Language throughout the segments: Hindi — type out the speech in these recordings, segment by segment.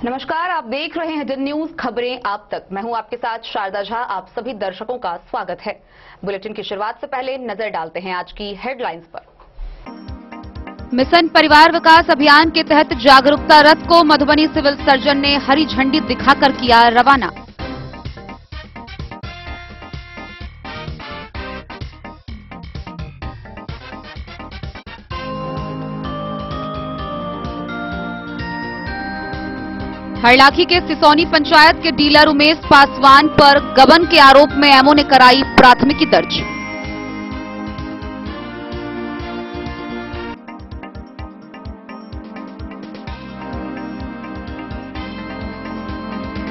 नमस्कार, आप देख रहे हैं दिन न्यूज खबरें आप तक। मैं हूं आपके साथ शारदा झा। आप सभी दर्शकों का स्वागत है। बुलेटिन की शुरुआत से पहले नजर डालते हैं आज की हेडलाइंस पर। मिशन परिवार विकास अभियान के तहत जागरूकता रथ को मधुबनी सिविल सर्जन ने हरी झंडी दिखाकर किया रवाना। हरलाखी के सिसौनी पंचायत के डीलर उमेश पासवान पर गबन के आरोप में एमओ ने कराई प्राथमिकी दर्ज।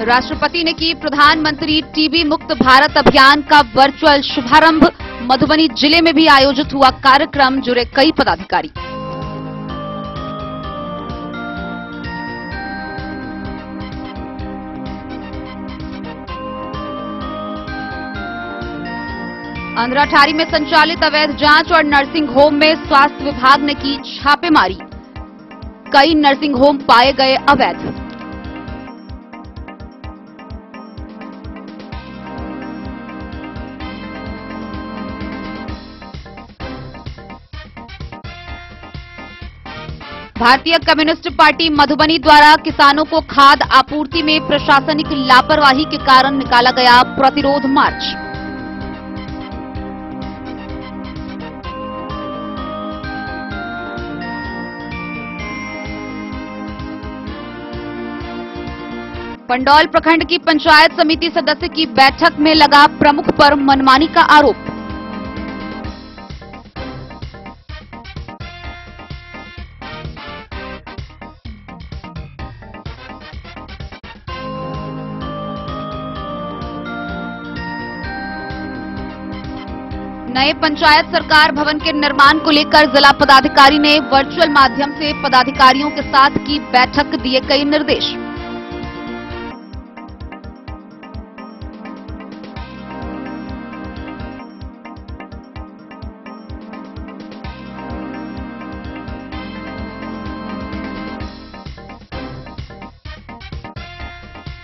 राष्ट्रपति ने की प्रधानमंत्री टीबी मुक्त भारत अभियान का वर्चुअल शुभारंभ। मधुबनी जिले में भी आयोजित हुआ कार्यक्रम, जुड़े कई पदाधिकारी। अंधराठारी में संचालित अवैध जांच और नर्सिंग होम में स्वास्थ्य विभाग ने की छापेमारी। कई नर्सिंग होम पाए गए अवैध। भारतीय कम्युनिस्ट पार्टी मधुबनी द्वारा किसानों को खाद आपूर्ति में प्रशासनिक लापरवाही के कारण निकाला गया प्रतिरोध मार्च। पंडौल प्रखंड की पंचायत समिति सदस्य की बैठक में लगा प्रमुख पर मनमानी का आरोप। नए पंचायत सरकार भवन के निर्माण को लेकर जिला पदाधिकारी ने वर्चुअल माध्यम से पदाधिकारियों के साथ की बैठक, दिए कई निर्देश।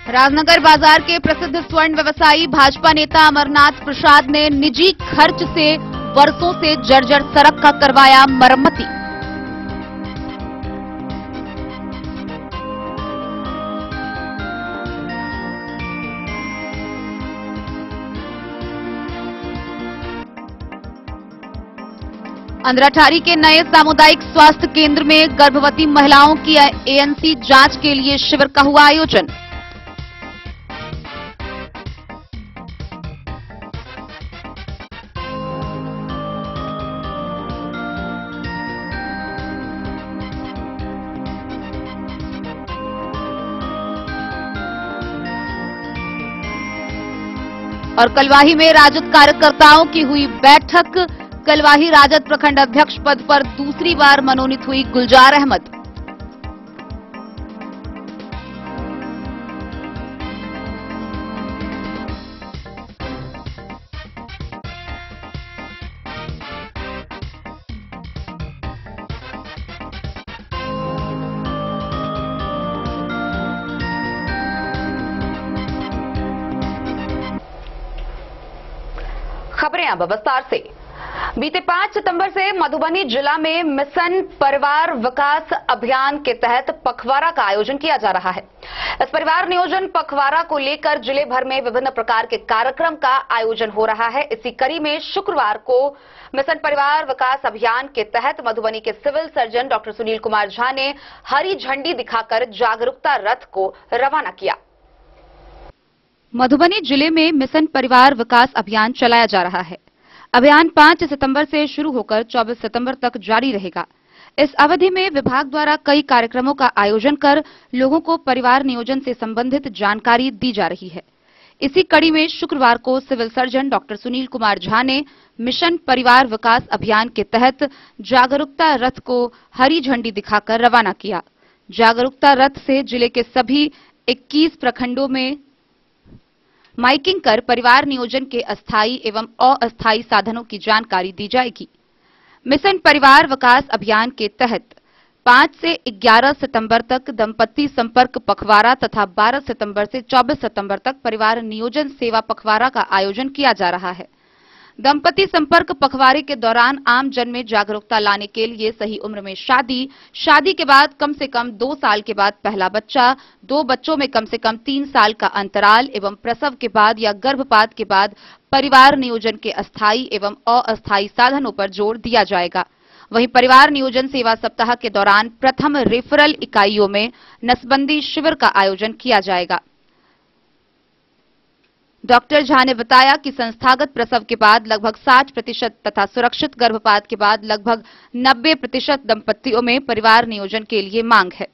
राजनगर बाजार के प्रसिद्ध स्वर्ण व्यवसायी भाजपा नेता अमरनाथ प्रसाद ने निजी खर्च से वर्षों से जर्जर सड़क का करवाया मरम्मती। अंधराठारी के नए सामुदायिक स्वास्थ्य केंद्र में गर्भवती महिलाओं की एएनसी जांच के लिए शिविर का हुआ आयोजन। और कलवाही में राजद कार्यकर्ताओं की हुई बैठक। कलवाही राजद प्रखंड अध्यक्ष पद पर दूसरी बार मनोनीत हुई गुलजार अहमद। खबरें अब विस्तार से। बीते 5 सितंबर से मधुबनी जिला में मिशन परिवार विकास अभियान के तहत पखवाड़ा का आयोजन किया जा रहा है। इस परिवार नियोजन पखवाड़ा को लेकर जिले भर में विभिन्न प्रकार के कार्यक्रम का आयोजन हो रहा है। इसी कड़ी में शुक्रवार को मिशन परिवार विकास अभियान के तहत मधुबनी के civil surgeon doctor Sunil Kumar Jha ने हरी झंडी दिखाकर जागरूकता रथ को रवाना किया। मधुबनी जिले में मिशन परिवार विकास अभियान चलाया जा रहा है। अभियान 5 सितंबर से शुरू होकर 24 सितंबर तक जारी रहेगा। इस अवधि में विभाग द्वारा कई कार्यक्रमों का आयोजन कर लोगों को परिवार नियोजन से संबंधित जानकारी दी जा रही है। इसी कड़ी में शुक्रवार को civil surgeon doctor Sunil Kumar Jha ने मिशन परिवार विकास अभियान के तहत जागरूकता रथ को हरी झंडी दिखाकर रवाना किया। जागरूकता रथ से जिले के सभी 21 प्रखंडों में माइकिंग कर परिवार नियोजन के अस्थायी एवं अस्थायी साधनों की जानकारी दी जाएगी। मिशन परिवार विकास अभियान के तहत 5 से 11 सितंबर तक दंपति संपर्क पखवाड़ा तथा 12 सितंबर से 24 सितंबर तक परिवार नियोजन सेवा पखवाड़ा का आयोजन किया जा रहा है। दंपति संपर्क पखवाड़े के दौरान आम जन में जागरूकता लाने के लिए सही उम्र में शादी, शादी के बाद कम से कम 2 साल के बाद पहला बच्चा, 2 बच्चों में कम से कम 3 साल का अंतराल एवं प्रसव के बाद या गर्भपात के बाद परिवार नियोजन के अस्थायी एवं अस्थायी साधनों पर जोर दिया जाएगा। वहीं परिवार नियोजन सेवा सप्ताह के दौरान प्रथम रेफरल इकाइयों में नसबंदी शिविर का आयोजन किया जाएगा। डॉक्टर झा ने बताया कि संस्थागत प्रसव के बाद लगभग 60% तथा सुरक्षित गर्भपात के बाद लगभग 90% दंपतियों में परिवार नियोजन के लिए मांग है।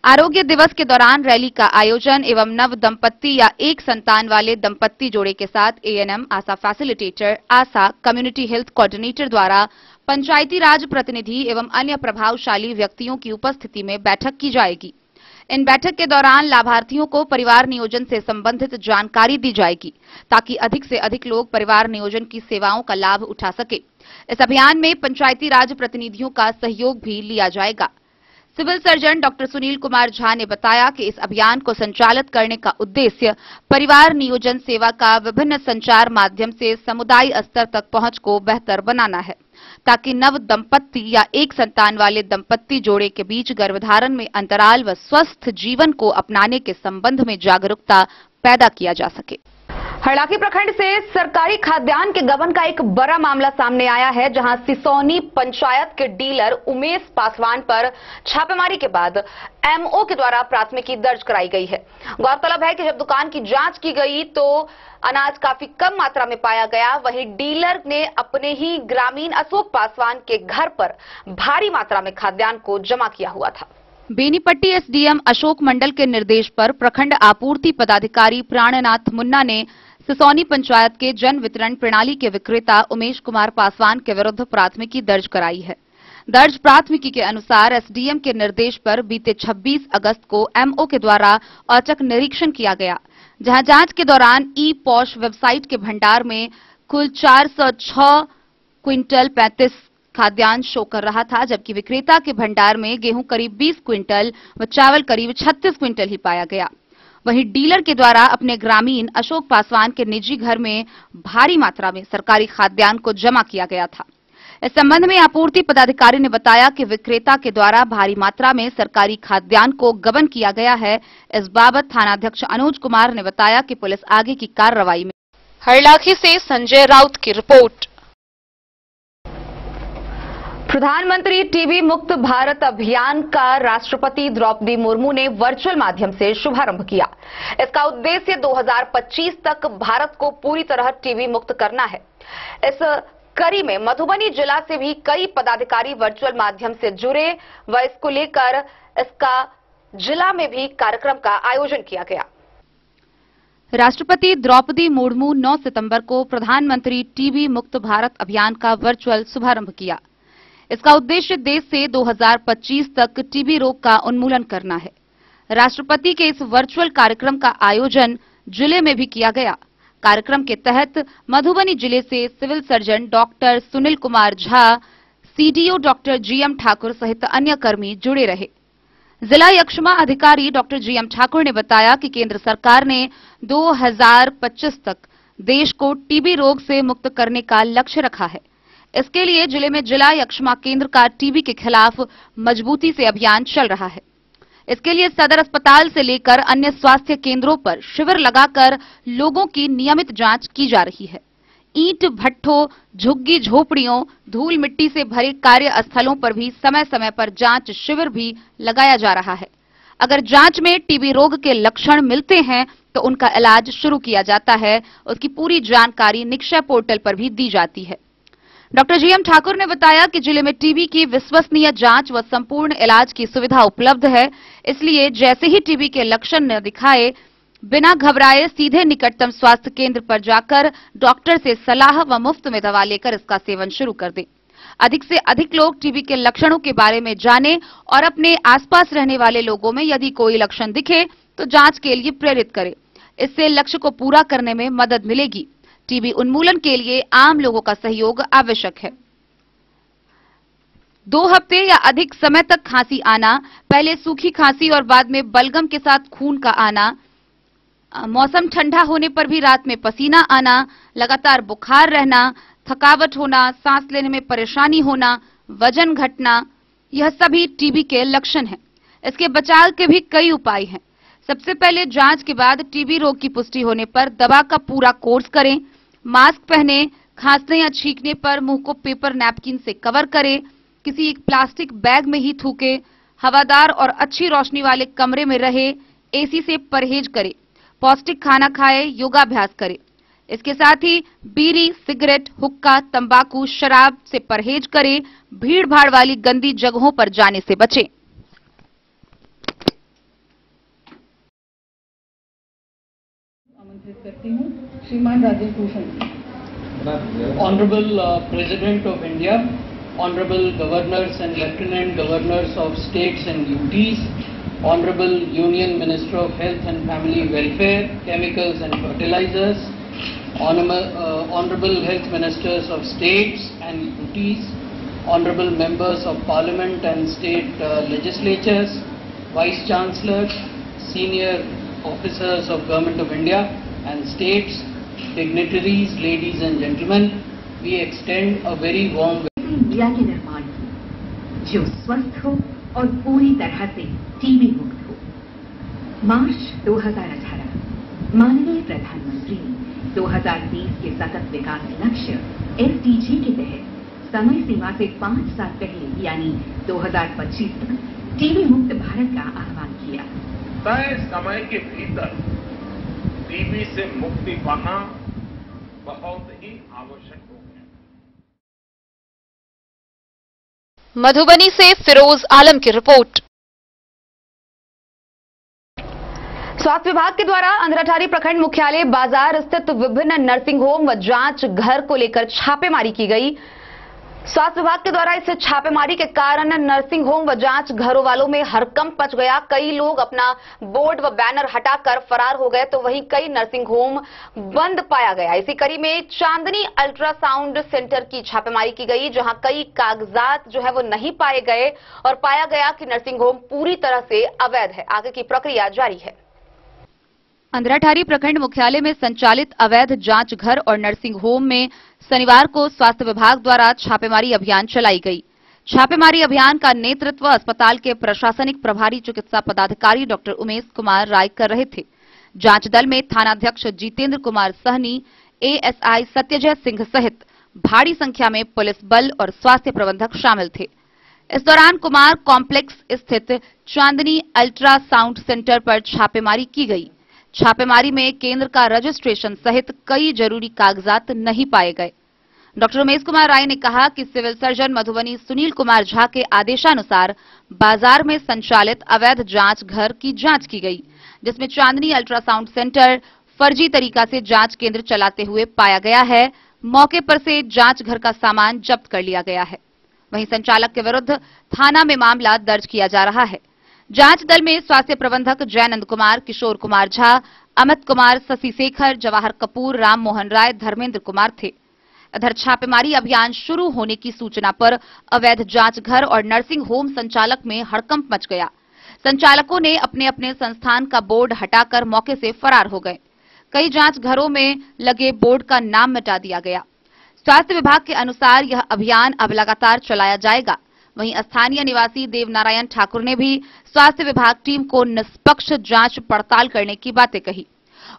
आरोग्य दिवस के दौरान रैली का आयोजन एवं नव दंपत्ति या एक संतान वाले दंपत्ति जोड़े के साथ एएनएम, आशा फैसिलिटेटर, आशा, कम्युनिटी हेल्थ कोऑर्डिनेटर द्वारा पंचायती राज प्रतिनिधि एवं अन्य प्रभावशाली व्यक्तियों की उपस्थिति में बैठक की जाएगी। इन बैठक के दौरान लाभार्थियों को परिवार नियोजन से संबंधित जानकारी दी जाएगी ताकि अधिक से अधिक लोग परिवार नियोजन की सेवाओं का लाभ उठा सके। इस अभियान में पंचायती राज प्रतिनिधियों का सहयोग भी लिया जाएगा। Civil surgeon doctor Sunil Kumar Jha ने बताया कि इस अभियान को संचालित करने का उद्देश्य परिवार नियोजन सेवा का विभिन्न संचार माध्यम से समुदाय स्तर तक पहुंच को बेहतर बनाना है ताकि नव दंपत्ति या एक संतान वाले दंपत्ति जोड़े के बीच गर्भधारण में अंतराल व स्वस्थ जीवन को अपनाने के संबंध में जागरूकता पैदा किया जा सके। हरलाखी प्रखंड से सरकारी खाद्यान्न के गबन का एक बड़ा मामला सामने आया है, जहां सिसौनी पंचायत के डीलर उमेश पासवान पर छापेमारी के बाद एमओ के द्वारा प्राथमिकी दर्ज कराई गई है। गौरतलब है कि जब दुकान की जांच की गई तो अनाज काफी कम मात्रा में पाया गया। वहीं डीलर ने अपने ही ग्रामीण अशोक पासवान के घर पर भारी मात्रा में खाद्यान्न को जमा किया हुआ था। बेनीपट्टी एसडीएम अशोक मंडल के निर्देश पर प्रखंड आपूर्ति पदाधिकारी प्राणनाथ मुन्ना ने सिसौनी पंचायत के जन वितरण प्रणाली के विक्रेता उमेश कुमार पासवान के विरुद्ध प्राथमिकी दर्ज कराई है। दर्ज प्राथमिकी के अनुसार एसडीएम के निर्देश पर बीते 26 अगस्त को एमओ के द्वारा औचक निरीक्षण किया गया, जहां जांच के दौरान ई पॉश वेबसाइट के भंडार में कुल 406 क्विंटल 35 खाद्यान्न शो कर रहा था, जबकि विक्रेता के भंडार में गेहूं करीब 20 क्विंटल व चावल करीब 36 क्विंटल ही पाया गया। वहीं डीलर के द्वारा अपने ग्रामीण अशोक पासवान के निजी घर में भारी मात्रा में सरकारी खाद्यान्न को जमा किया गया था। इस संबंध में आपूर्ति पदाधिकारी ने बताया कि विक्रेता के द्वारा भारी मात्रा में सरकारी खाद्यान्न को गबन किया गया है। इस बाबत थानाध्यक्ष अनुज कुमार ने बताया कि पुलिस आगे की कार्रवाई में। हरलाखी से संजय राउत की रिपोर्ट। प्रधानमंत्री टीबी मुक्त भारत अभियान का राष्ट्रपति द्रौपदी मुर्मू ने वर्चुअल माध्यम से शुभारंभ किया। इसका उद्देश्य 2025 तक भारत को पूरी तरह टीबी मुक्त करना है। इस कड़ी में मधुबनी जिला से भी कई पदाधिकारी वर्चुअल माध्यम से जुड़े व इसको लेकर इसका जिला में भी कार्यक्रम का आयोजन किया गया। राष्ट्रपति द्रौपदी मुर्मू 9 सितंबर को प्रधानमंत्री टीबी मुक्त भारत अभियान का वर्चुअल शुभारंभ किया। इसका उद्देश्य देश से 2025 तक टीबी रोग का उन्मूलन करना है। राष्ट्रपति के इस वर्चुअल कार्यक्रम का आयोजन जिले में भी किया गया। कार्यक्रम के तहत मधुबनी जिले से civil surgeon doctor Sunil Kumar Jha, CDO doctor GM Thakur सहित अन्य कर्मी जुड़े रहे। जिला यक्ष्मा अधिकारी डॉक्टर जीएम ठाकुर ने बताया कि केंद्र सरकार ने 2025 तक देश को टीबी रोग से मुक्त करने का लक्ष्य रखा है। इसके लिए जिले में जिला यक्ष्मा केंद्र का टीबी के खिलाफ मजबूती से अभियान चल रहा है। इसके लिए सदर अस्पताल से लेकर अन्य स्वास्थ्य केंद्रों पर शिविर लगाकर लोगों की नियमित जांच की जा रही है। ईंट भट्ठों, झुग्गी झोपड़ियों, धूल मिट्टी से भरे कार्यस्थलों पर भी समय समय पर जांच शिविर भी लगाया जा रहा है। अगर जांच में टीबी रोग के लक्षण मिलते हैं तो उनका इलाज शुरू किया जाता है। उसकी पूरी जानकारी निक्षय पोर्टल पर भी दी जाती है। डॉक्टर जीएम ठाकुर ने बताया कि जिले में टीबी की विश्वसनीय जांच व संपूर्ण इलाज की सुविधा उपलब्ध है। इसलिए जैसे ही टीबी के लक्षण न दिखाए, बिना घबराए सीधे निकटतम स्वास्थ्य केंद्र पर जाकर डॉक्टर से सलाह व मुफ्त में दवा लेकर इसका सेवन शुरू कर दें। अधिक से अधिक लोग टीबी के लक्षणों के बारे में जानें और अपने आसपास रहने वाले लोगों में यदि कोई लक्षण दिखे तो जांच के लिए प्रेरित करें। इससे लक्ष्य को पूरा करने में मदद मिलेगी। टीबी उन्मूलन के लिए आम लोगों का सहयोग आवश्यक है। 2 हफ्ते या अधिक समय तक खांसी आना, पहले सूखी खांसी और बाद में बलगम के साथ खून का आना, मौसम ठंडा होने पर भी रात में पसीना आना, लगातार बुखार रहना, थकावट होना, सांस लेने में परेशानी होना, वजन घटना, यह सभी टीबी के लक्षण हैं। इसके बचाव के भी कई उपाय हैं। सबसे पहले जांच के बाद टीबी रोग की पुष्टि होने पर दवा का पूरा कोर्स करें, मास्क पहने, खांसने या छींकने पर मुंह को पेपर नैपकिन से कवर करें, किसी एक प्लास्टिक बैग में ही थूके, हवादार और अच्छी रोशनी वाले कमरे में रहे, एसी से परहेज करें, पौष्टिक खाना खाएं, योगाभ्यास करें। इसके साथ ही बीड़ी, सिगरेट, हुक्का, तंबाकू, शराब से परहेज करें, भीड़ भाड़ वाली गंदी जगहों पर जाने से बचें। आमंत्रित करती हूं श्रीमान Rajesh Bhushan. Honorable President of India, Honorable Governors and Lieutenant Governors of States and UTs, Honorable Union Minister of Health and Family Welfare, Chemicals and Fertilizers, Honorable Health Ministers of States and UTs, Honorable Members of Parliament and State Legislatures, Vice Chancellors, Senior Officers of Government of India and States, dignitaries, ladies and gentlemen, we extend a very warm welcome. India के निर्माण की जो स्वस्थ हो और पूरी तरह से टीबी मुक्त हो। मार्च 2018 माननीय प्रधानमंत्री ने 2030 के सतत विकास लक्ष्य SDG के तहत समय सीमा से 5 साल पहले यानी 2025 तक टीबी मुक्त भारत का आह्वान किया। तय समय के भीतर टीबी से मुक्ति पाना बहुत ही आवश्यक हो गया। मधुबनी से फिरोज आलम की रिपोर्ट। स्वास्थ्य विभाग के द्वारा अंधराठारी प्रखंड मुख्यालय बाजार स्थित विभिन्न नर्सिंग होम व जांच घर को लेकर छापेमारी की गई। स्वास्थ्य विभाग के द्वारा इस छापेमारी के कारण नर्सिंग होम व जांच घरों वालों में हड़कंप मच गया। कई लोग अपना बोर्ड व बैनर हटाकर फरार हो गए, तो वहीं कई नर्सिंग होम बंद पाया गया। इसी कड़ी में चांदनी अल्ट्रासाउंड सेंटर की छापेमारी की गई, जहां कई कागजात जो है वो नहीं पाए गए और पाया गया कि नर्सिंग होम पूरी तरह से अवैध है। आगे की प्रक्रिया जारी है। अंधराठारी प्रखंड मुख्यालय में संचालित अवैध जांच घर और नर्सिंग होम में शनिवार को स्वास्थ्य विभाग द्वारा छापेमारी अभियान चलाई गई। छापेमारी अभियान का नेतृत्व अस्पताल के प्रशासनिक प्रभारी चिकित्सा पदाधिकारी डॉक्टर उमेश कुमार राय कर रहे थे। जांच दल में थानाध्यक्ष जितेंद्र कुमार सहनी, ASI सत्यजय सिंह सहित भारी संख्या में पुलिस बल और स्वास्थ्य प्रबंधक शामिल थे। इस दौरान कुमार कॉम्प्लेक्स स्थित चांदनी अल्ट्रासाउंड सेंटर पर छापेमारी की गई। छापेमारी में केंद्र का रजिस्ट्रेशन सहित कई जरूरी कागजात नहीं पाए गए। डॉक्टर उमेश कुमार राय ने कहा कि सिविल सर्जन मधुबनी सुनील कुमार झा के आदेशानुसार बाजार में संचालित अवैध जांच घर की जांच की गई, जिसमें चांदनी अल्ट्रासाउंड सेंटर फर्जी तरीका से जांच केंद्र चलाते हुए पाया गया है। मौके पर से जांच घर का सामान जब्त कर लिया गया है। वहीं संचालक के विरुद्ध थाना में मामला दर्ज किया जा रहा है। जांच दल में स्वास्थ्य प्रबंधक जयनंद कुमार, किशोर कुमार झा, अमित कुमार, शशि शेखर, जवाहर कपूर, राम मोहन राय, धर्मेंद्र कुमार थे। इधर छापेमारी अभियान शुरू होने की सूचना पर अवैध जांच घर और नर्सिंग होम संचालक में हड़कंप मच गया। संचालकों ने अपने अपने संस्थान का बोर्ड हटाकर मौके से फरार हो गए। कई जांच घरों में लगे बोर्ड का नाम मिटा दिया गया। स्वास्थ्य विभाग के अनुसार यह अभियान अब लगातार चलाया जाएगा। वहीं स्थानीय निवासी देवनारायण ठाकुर ने भी स्वास्थ्य विभाग टीम को निष्पक्ष जांच पड़ताल करने की बातें कही।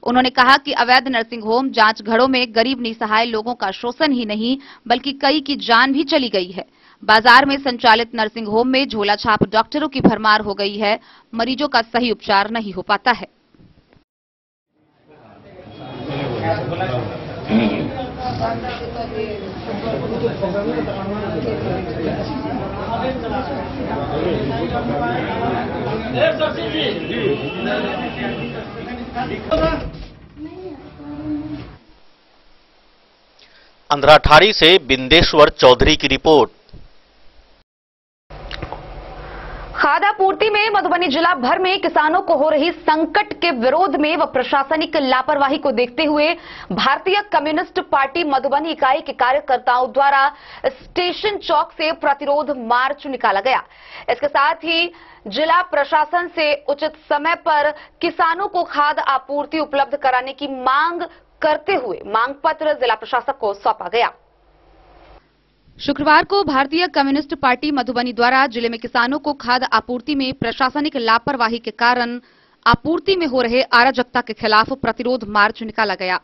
उन्होंने कहा कि अवैध नर्सिंग होम जांच घरों में गरीब निसहाय लोगों का शोषण ही नहीं बल्कि कई की जान भी चली गई है। बाजार में संचालित नर्सिंग होम में झोला छाप डॉक्टरों की भरमार हो गई है। मरीजों का सही उपचार नहीं हो पाता है। अंधराठारी से बिंदेश्वर चौधरी की रिपोर्ट। खाद्य खाद्यापूर्ति में मधुबनी जिला भर में किसानों को हो रही संकट के विरोध में व प्रशासनिक लापरवाही को देखते हुए भारतीय कम्युनिस्ट पार्टी मधुबनी इकाई के कार्यकर्ताओं द्वारा स्टेशन चौक से प्रतिरोध मार्च निकाला गया। इसके साथ ही जिला प्रशासन से उचित समय पर किसानों को खाद्य आपूर्ति उपलब्ध कराने की मांग करते हुए मांग पत्र जिला प्रशासक को सौंपा गया। शुक्रवार को भारतीय कम्युनिस्ट पार्टी मधुबनी द्वारा जिले में किसानों को खाद्य आपूर्ति में प्रशासनिक लापरवाही के कारण आपूर्ति में हो रहे अराजकता के खिलाफ प्रतिरोध मार्च निकाला गया।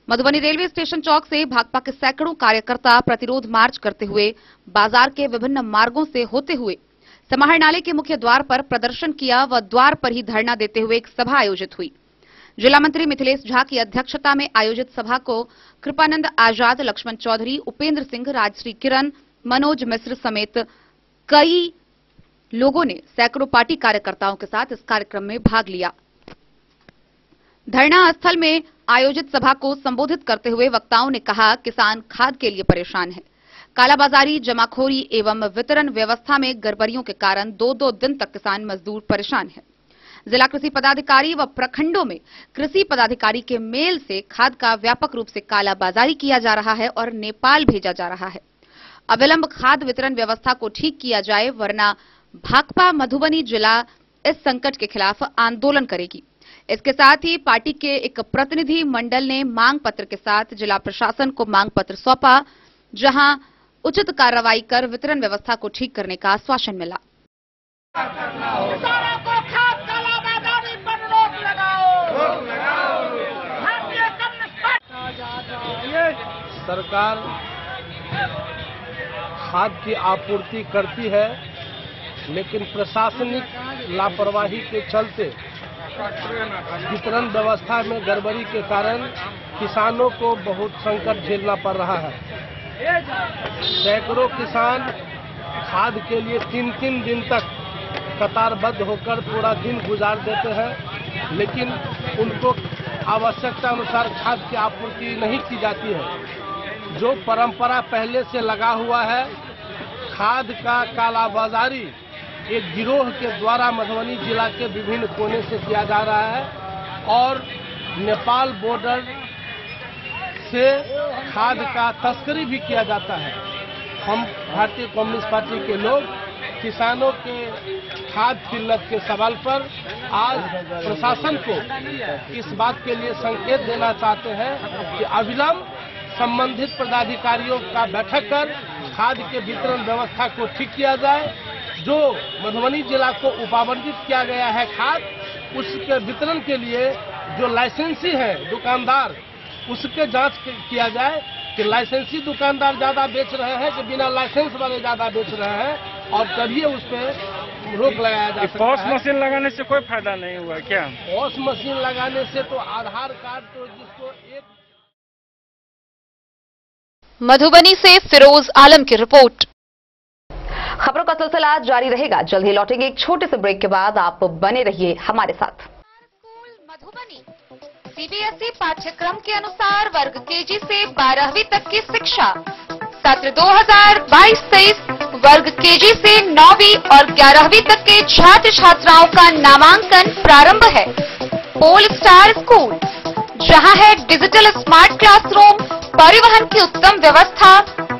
मधुबनी रेलवे स्टेशन चौक से भाकपा के सैकड़ों कार्यकर्ता प्रतिरोध मार्च करते हुए बाजार के विभिन्न मार्गों से होते हुए समाहर नाले के मुख्य द्वार पर प्रदर्शन किया व द्वार पर ही धरना देते हुए एक सभा आयोजित हुई। जिला मंत्री मिथिलेश झा की अध्यक्षता में आयोजित सभा को कृपानंद आजाद, लक्ष्मण चौधरी, उपेंद्र सिंह, राजश्री किरण, मनोज मिश्र समेत कई लोगों ने सैकड़ों पार्टी कार्यकर्ताओं के साथ इस कार्यक्रम में भाग लिया। धरना स्थल में आयोजित सभा को संबोधित करते हुए वक्ताओं ने कहा, किसान खाद के लिए परेशान है। कालाबाजारी, जमाखोरी एवं वितरण व्यवस्था में गड़बड़ियों के कारण 2-2 दिन तक किसान मजदूर परेशान है। जिला कृषि पदाधिकारी व प्रखंडों में कृषि पदाधिकारी के मेल से खाद का व्यापक रूप से कालाबाजारी किया जा रहा है और नेपाल भेजा जा रहा है। अविलंब खाद वितरण व्यवस्था को ठीक किया जाए, वरना भाकपा मधुबनी जिला इस संकट के खिलाफ आंदोलन करेगी। इसके साथ ही पार्टी के एक प्रतिनिधि मंडल ने मांग पत्र के साथ जिला प्रशासन को मांग पत्र सौंपा, जहां उचित कार्रवाई कर वितरण व्यवस्था को ठीक करने का आश्वासन मिला। सरकार खाद की आपूर्ति करती है, लेकिन प्रशासनिक लापरवाही के चलते वितरण व्यवस्था में गड़बड़ी के कारण किसानों को बहुत संकट झेलना पड़ रहा है। सैकड़ों किसान खाद के लिए 3-3 दिन तक कतारबद्ध होकर पूरा दिन गुजार देते हैं, लेकिन उनको आवश्यकता अनुसार खाद की आपूर्ति नहीं की जाती है। जो परंपरा पहले से लगा हुआ है, खाद का कालाबाजारी एक गिरोह के द्वारा मधुबनी जिला के विभिन्न कोने से किया जा रहा है और नेपाल बॉर्डर से खाद का तस्करी भी किया जाता है। हम भारतीय कम्युनिस्ट पार्टी के लोग किसानों के खाद किल्लत के सवाल पर आज प्रशासन को इस बात के लिए संकेत देना चाहते हैं कि अविलंब संबंधित पदाधिकारियों का बैठक कर खाद के वितरण व्यवस्था को ठीक किया जाए। जो मधुबनी जिला को उपावंटित किया गया है खाद, उसके वितरण के लिए जो लाइसेंसी है दुकानदार, उसके जांच किया जाए कि लाइसेंसी दुकानदार ज्यादा बेच रहे हैं कि बिना लाइसेंस वाले ज्यादा बेच रहे हैं, और तभी उस पर रोक लगाया जा सकता है। पॉस मशीन लगाने से कोई फायदा नहीं हुआ क्या? पॉस मशीन लगाने से तो आधार कार्ड तो जिसको एक। मधुबनी से फिरोज आलम की रिपोर्ट। खबरों का सिलसिला जारी रहेगा। जल्द ही लौटेंगे एक छोटे से ब्रेक के बाद। आप बने रहिए हमारे साथ। स्कूल मधुबनी सीबीएसई पाठ्यक्रम के अनुसार वर्ग केजी से 12वीं तक की शिक्षा। सत्र 2022-23 वर्ग केजी से 9वीं और 11वीं तक के छात्र छात्राओं का नामांकन प्रारंभ है। पोल स्टार स्कूल, जहां है डिजिटल स्मार्ट क्लासरूम, परिवहन की उत्तम व्यवस्था,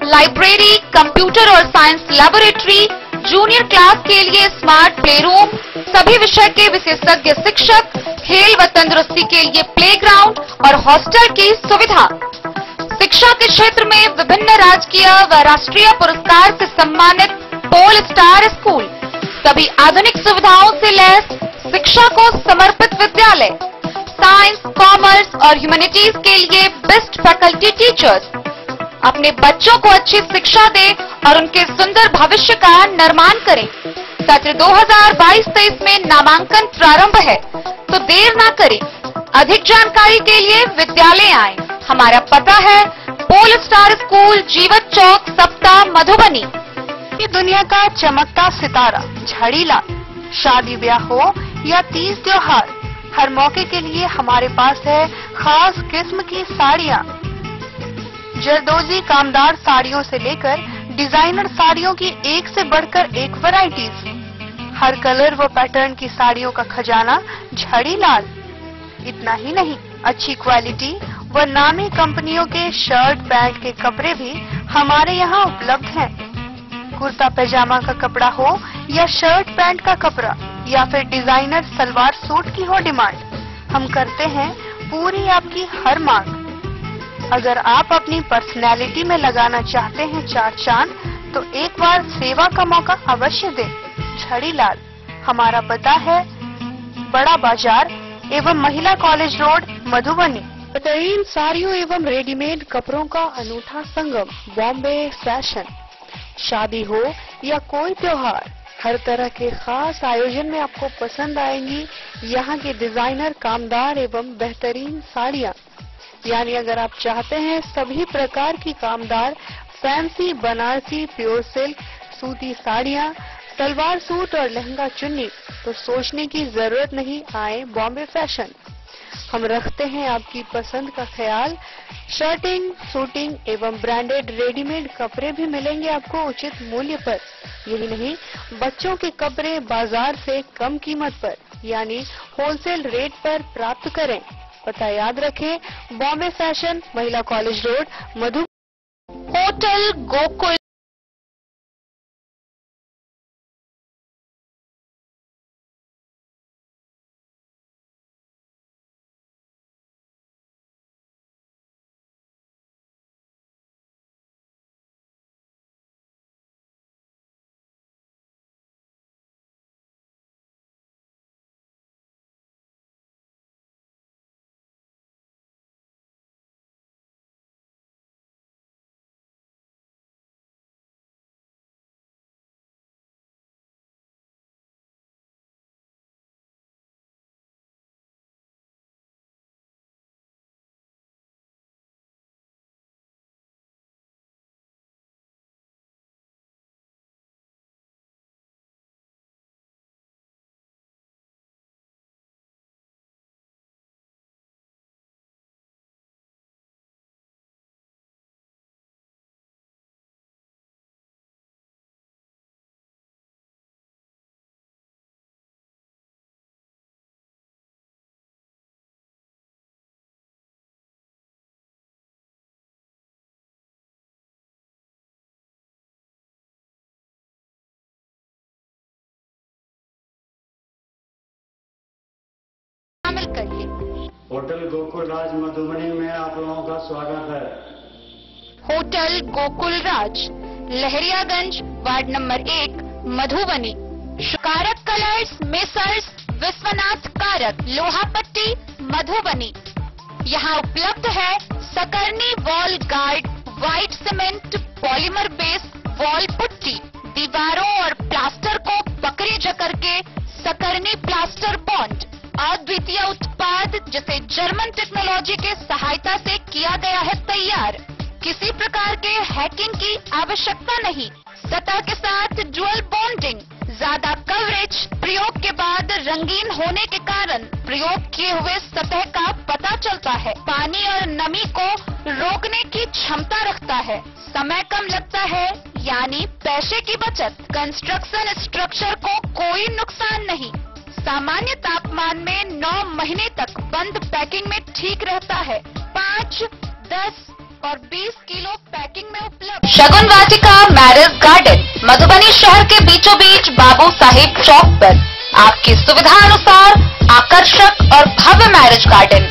लाइब्रेरी, कंप्यूटर और साइंस लैबोरेटरी, जूनियर क्लास के लिए स्मार्ट प्ले रूम, सभी विषय के विशेषज्ञ शिक्षक, खेल व तंदुरुस्ती के लिए प्लेग्राउंड और हॉस्टल की सुविधा। शिक्षा के क्षेत्र में विभिन्न राजकीय व राष्ट्रीय पुरस्कार से सम्मानित पोल स्टार स्कूल, सभी आधुनिक सुविधाओं से लैस शिक्षा को समर्पित विद्यालय, साइंस, कॉमर्स और ह्यूमैनिटीज के लिए बेस्ट फैकल्टी टीचर्स। अपने बच्चों को अच्छी शिक्षा दें और उनके सुंदर भविष्य का निर्माण करें। सत्र 2022-23 में नामांकन प्रारंभ है, तो देर ना करें। अधिक जानकारी के लिए विद्यालय आएं। हमारा पता है पोल स्टार स्कूल, जीवत चौक, सप्ता, मधुबनी। ये दुनिया का चमकता सितारा झड़ीला, शादी ब्याह हो या तीज त्योहार, हर मौके के लिए हमारे पास है खास किस्म की साड़ियाँ। जरदोजी कामदार साड़ियों से लेकर डिजाइनर साड़ियों की एक से बढ़कर एक वैरायटीज। हर कलर व पैटर्न की साड़ियों का खजाना झड़ीलाल। इतना ही नहीं, अच्छी क्वालिटी व नामी कंपनियों के शर्ट पैंट के कपड़े भी हमारे यहाँ उपलब्ध हैं। कुर्ता पैजामा का कपड़ा हो या शर्ट पैंट का कपड़ा या फिर डिजाइनर सलवार सूट की हो डिमांड, हम करते हैं पूरी आपकी हर मांग। अगर आप अपनी पर्सनैलिटी में लगाना चाहते हैं चार चांद, तो एक बार सेवा का मौका अवश्य दें। झड़ीलाल, हमारा पता है बड़ा बाजार एवं महिला कॉलेज रोड, मधुबनी। बेहतरीन साड़ियों एवं रेडीमेड कपड़ों का अनूठा संगम, बॉम्बे फैशन। शादी हो या कोई त्योहार, हर तरह के खास आयोजन में आपको पसंद आएंगी यहाँ की डिजाइनर कामदार एवं बेहतरीन साड़ियाँ। यानी अगर आप चाहते हैं सभी प्रकार की कामदार फैंसी बनारसी प्योर सिल्क सूती साड़ियाँ, सलवार सूट और लहंगा चुन्नी, तो सोचने की जरूरत नहीं, आए बॉम्बे फैशन। हम रखते हैं आपकी पसंद का ख्याल। शर्टिंग, सूटिंग एवं ब्रांडेड रेडीमेड कपड़े भी मिलेंगे आपको उचित मूल्य पर। यही नहीं, बच्चों के कपड़े बाजार से कम कीमत पर यानी होलसेल रेट पर प्राप्त करें। पता याद रखें, बॉम्बे फैशन, महिला कॉलेज रोड, मधु। होटल गोकुल। शामिल करिए। होटल गोकुल राज मधुबनी में आप लोगों का स्वागत है। होटल गोकुल राज, लहरियागंज, वार्ड नंबर 1, मधुबनी। कारक कलर्स, मेसर्स विश्वनाथ कारक, लोहापट्टी, मधुबनी। यहाँ उपलब्ध है सकरनी wall guard, white cement polymer base wall putty, दीवारों और प्लास्टर को बकरी जकर के सकरनी प्लास्टर बॉन्ड। अद्वितीय उत्पाद जिसे जर्मन टेक्नोलॉजी के सहायता से किया गया है तैयार। किसी प्रकार के हैकिंग की आवश्यकता नहीं। सतह के साथ डुअल बॉन्डिंग, ज्यादा कवरेज, प्रयोग के बाद रंगीन होने के कारण प्रयोग किए हुए सतह का पता चलता है। पानी और नमी को रोकने की क्षमता रखता है। समय कम लगता है यानी पैसे की बचत। कंस्ट्रक्शन स्ट्रक्चर को कोई नुकसान नहीं। सामान्य तापमान में 9 महीने तक बंद पैकिंग में ठीक रहता है। 5, 10 और 20 किलो पैकिंग में उपलब्ध। शगुन वाटिका मैरिज गार्डन, मधुबनी शहर के बीचों बीच बाबू साहेब चौक पर आपकी सुविधा अनुसार आकर्षक और भव्य मैरिज गार्डन।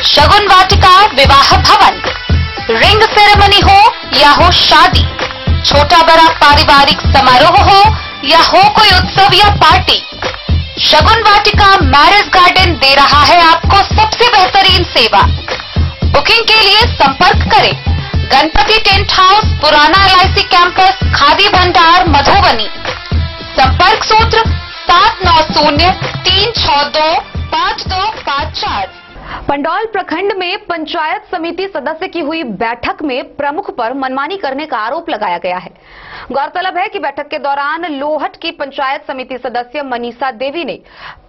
शगुन वाटिका विवाह भवन, रिंग सेरेमनी हो या हो शादी, छोटा बड़ा पारिवारिक समारोह हो या हो कोई उत्सव या पार्टी, शगुन वाटिका मैरिज गार्डन दे रहा है आपको सबसे बेहतरीन सेवा। बुकिंग के लिए संपर्क करें गणपति टेंट हाउस, पुराना LIC कैंपस, खादी भंडार, मधुबनी। संपर्क सूत्र 7903625254। पंडौल प्रखंड में पंचायत समिति सदस्य की हुई बैठक में प्रमुख पर मनमानी करने का आरोप लगाया गया है। गौरतलब है कि बैठक के दौरान लोहट की पंचायत समिति सदस्य मनीषा देवी ने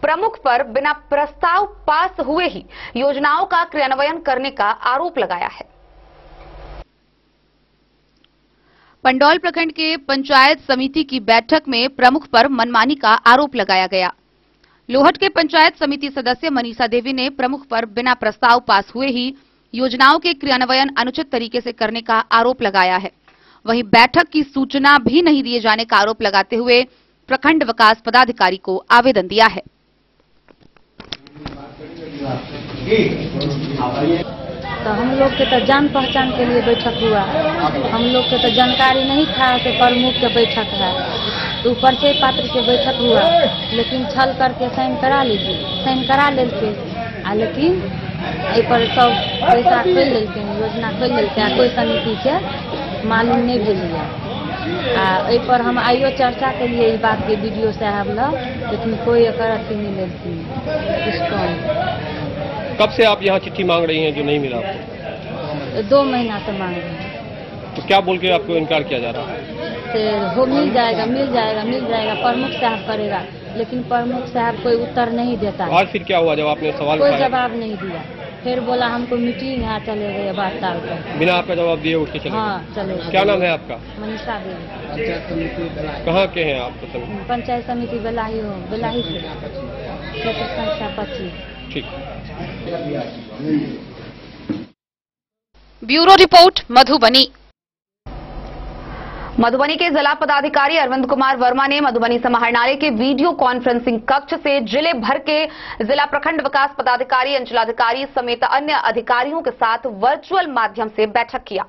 प्रमुख पर बिना प्रस्ताव पास हुए ही योजनाओं का क्रियान्वयन करने का आरोप लगाया है। पंडौल प्रखंड के पंचायत समिति की बैठक में प्रमुख पर मनमानी का आरोप लगाया गया। लोहट के पंचायत समिति सदस्य मनीषा देवी ने प्रमुख पर बिना प्रस्ताव पास हुए ही योजनाओं के क्रियान्वयन अनुचित तरीके से करने का आरोप लगाया है। वहीं बैठक की सूचना भी नहीं दिए जाने का आरोप लगाते हुए प्रखंड विकास पदाधिकारी को आवेदन दिया है। तो हम लोग के तो जान पहचान के लिए बैठक हुआ, हम लोग के तो जानकारी नहीं था कि प्रमुख के बैठक है, तो ऊपर से पात्र के बैठक हुआ, लेकिन छल करके साइन करा लीजिए, साइन करा लेके लेकिन पर सब पैसा खोल लेते हैं, योजना खोल लेते हैं, कोई समिति के मालूम नहीं भेलिए। पर हम आइयो चर्चा के लिए इस बात के वीडियो साहब ला, लेकिन कोई अथी नहीं लेती। कब से आप यहाँ चिट्ठी मांग रही हैं जो नहीं मिला आपको? 2 महीना से मांग रहे हैं। तो क्या बोल के आपको इनकार किया जा रहा है? वो मिल जाएगा, मिल जाएगा, मिल जाएगा, प्रमुख साहब करेगा, लेकिन प्रमुख साहब कोई उत्तर नहीं देता। आज फिर क्या हुआ जब आपने सवाल कोई उठाया? जवाब नहीं दिया। फिर बोला हमको मीटिंग है, चले गए बात टाल कर। बिना आपका जवाब दिए उठ के चले? हाँ, चले गए। क्या नाम है आपका? मनीषा देवी। कहाँ के हैं आप? पंचायत समिति बेलाही हो, बेलाही से, क्षेत्र संख्या 25। ठीक। Bureau report Madhubani. मधुबनी के जिला पदाधिकारी अरविंद कुमार वर्मा ने मधुबनी समाहरणालय के वीडियो कॉन्फ्रेंसिंग कक्ष से जिले भर के जिला प्रखंड विकास पदाधिकारी, अंचलाधिकारी समेत अन्य अधिकारियों के साथ वर्चुअल माध्यम से बैठक किया।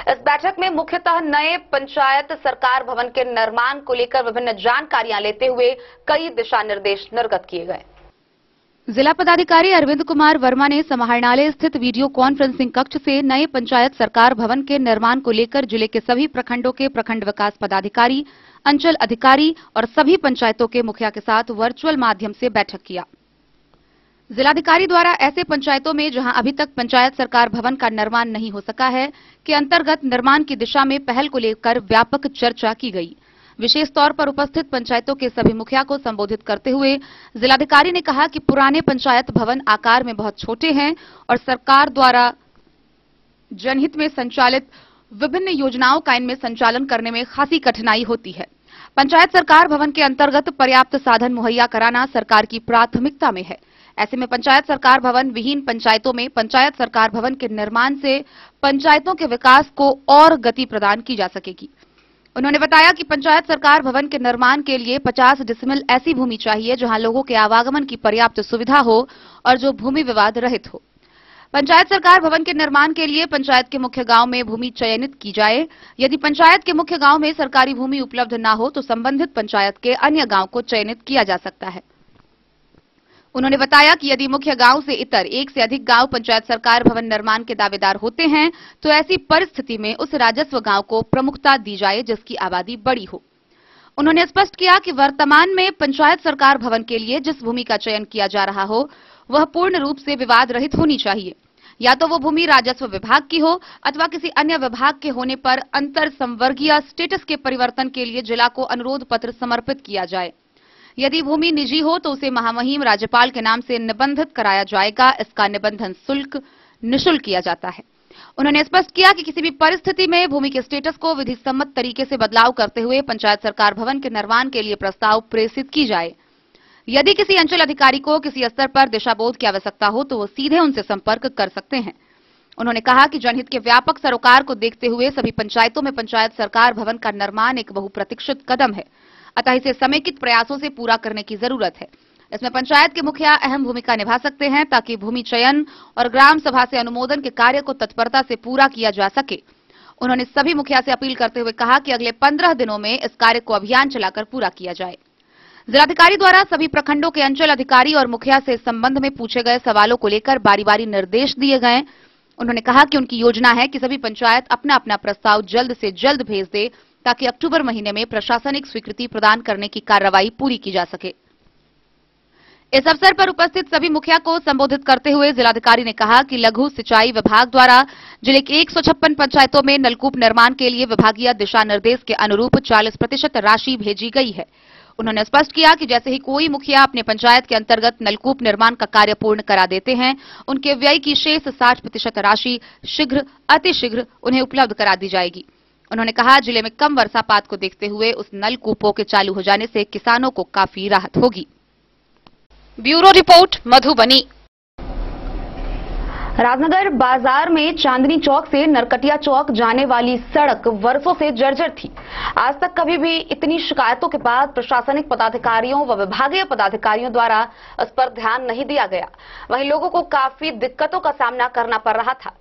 इस बैठक में मुख्यतः नए पंचायत सरकार भवन के निर्माण को लेकर विभिन्न जानकारियां लेते हुए कई दिशा निर्देश निर्गत किए गए। जिला पदाधिकारी अरविंद कुमार वर्मा ने समाहरणालय स्थित वीडियो कॉन्फ्रेंसिंग कक्ष से नए पंचायत सरकार भवन के निर्माण को लेकर जिले के सभी प्रखंडों के प्रखंड विकास पदाधिकारी, अंचल अधिकारी और सभी पंचायतों के मुखिया के साथ वर्चुअल माध्यम से बैठक किया। जिलाधिकारी द्वारा ऐसे पंचायतों में जहां अभी तक पंचायत सरकार भवन का निर्माण नहीं हो सका है के अंतर्गत निर्माण की दिशा में पहल को लेकर व्यापक चर्चा की गई। विशेष तौर पर उपस्थित पंचायतों के सभी मुखिया को संबोधित करते हुए जिलाधिकारी ने कहा कि पुराने पंचायत भवन आकार में बहुत छोटे हैं और सरकार द्वारा जनहित में संचालित विभिन्न योजनाओं का इनमें संचालन करने में खासी कठिनाई होती है। पंचायत सरकार भवन के अंतर्गत पर्याप्त साधन मुहैया कराना सरकार की प्राथमिकता में है। ऐसे में पंचायत सरकार भवन विहीन पंचायतों में पंचायत सरकार भवन के निर्माण से पंचायतों के विकास को और गति प्रदान की जा सकेगी। उन्होंने बताया कि पंचायत सरकार भवन के निर्माण के लिए 50 डिसमिल ऐसी भूमि चाहिए जहां लोगों के आवागमन की पर्याप्त सुविधा हो और जो भूमि विवाद रहित हो। पंचायत सरकार भवन के निर्माण के लिए पंचायत के मुख्य गांव में भूमि चयनित की जाए। यदि पंचायत के मुख्य गांव में सरकारी भूमि उपलब्ध न हो तो संबंधित पंचायत के अन्य गांव को चयनित किया जा सकता है। उन्होंने बताया कि यदि मुख्य गांव से इतर एक से अधिक गांव पंचायत सरकार भवन निर्माण के दावेदार होते हैं तो ऐसी परिस्थिति में उस राजस्व गांव को प्रमुखता दी जाए जिसकी आबादी बड़ी हो। उन्होंने स्पष्ट किया कि वर्तमान में पंचायत सरकार भवन के लिए जिस भूमि का चयन किया जा रहा हो वह पूर्ण रूप से विवाद रहित होनी चाहिए। या तो वो भूमि राजस्व विभाग की हो अथवा किसी अन्य विभाग के होने पर अंतर संवर्गीय स्टेटस के परिवर्तन के लिए जिला को अनुरोध पत्र समर्पित किया जाए। यदि भूमि निजी हो तो उसे महामहिम राज्यपाल के नाम से निबंधित कराया जाएगा। इसका निबंधन शुल्क निःशुल्क किया जाता है। उन्होंने स्पष्ट किया कि किसी भी परिस्थिति में भूमि के स्टेटस को विधि सम्मत तरीके से बदलाव करते हुए पंचायत सरकार भवन के निर्माण के लिए प्रस्ताव प्रेषित की जाए। यदि किसी अंचल अधिकारी को किसी स्तर पर दिशाबोध की आवश्यकता हो तो वो सीधे उनसे संपर्क कर सकते हैं। उन्होंने कहा कि जनहित के व्यापक सरोकार को देखते हुए सभी पंचायतों में पंचायत सरकार भवन का निर्माण एक बहुप्रतीक्षित कदम है, अतः इसे समेकित प्रयासों से पूरा करने की जरूरत है। इसमें पंचायत के मुखिया अहम भूमिका निभा सकते हैं ताकि भूमि चयन और ग्राम सभा से अनुमोदन के कार्य को तत्परता से पूरा किया जा सके। उन्होंने सभी मुखिया से अपील करते हुए कहा कि अगले 15 दिनों में इस कार्य को अभियान चलाकर पूरा किया जाए। जिलाधिकारी द्वारा सभी प्रखंडों के अंचल अधिकारी और मुखिया से इस संबंध में पूछे गए सवालों को लेकर बारी-बारी निर्देश दिए गए। उन्होंने कहा कि उनकी योजना है कि सभी पंचायत अपना अपना प्रस्ताव जल्द से जल्द भेज दे ताकि अक्टूबर महीने में प्रशासनिक स्वीकृति प्रदान करने की कार्रवाई पूरी की जा सके। इस अवसर पर उपस्थित सभी मुखिया को संबोधित करते हुए जिलाधिकारी ने कहा कि लघु सिंचाई विभाग द्वारा जिले के 156 पंचायतों में नलकूप निर्माण के लिए विभागीय दिशा निर्देश के अनुरूप 40% राशि भेजी गई है। उन्होंने स्पष्ट किया कि जैसे ही कोई मुखिया अपने पंचायत के अंतर्गत नलकूप निर्माण का कार्य पूर्ण करा देते हैं, उनके व्यय की शेष 60% राशि शीघ्र अतिशीघ्र उन्हें उपलब्ध करा दी जाएगी। उन्होंने कहा, जिले में कम वर्षापात को देखते हुए उस नलकूपों के चालू हो जाने से किसानों को काफी राहत होगी। Bureau report, Madhubani. राजनगर बाजार में चांदनी चौक से नरकटिया चौक जाने वाली सड़क वर्षों से जर्जर थी। आज तक कभी भी इतनी शिकायतों के बाद प्रशासनिक पदाधिकारियों व विभागीय पदाधिकारियों द्वारा इस पर ध्यान नहीं दिया गया। वहीं लोगों को काफी दिक्कतों का सामना करना पड़ रहा था।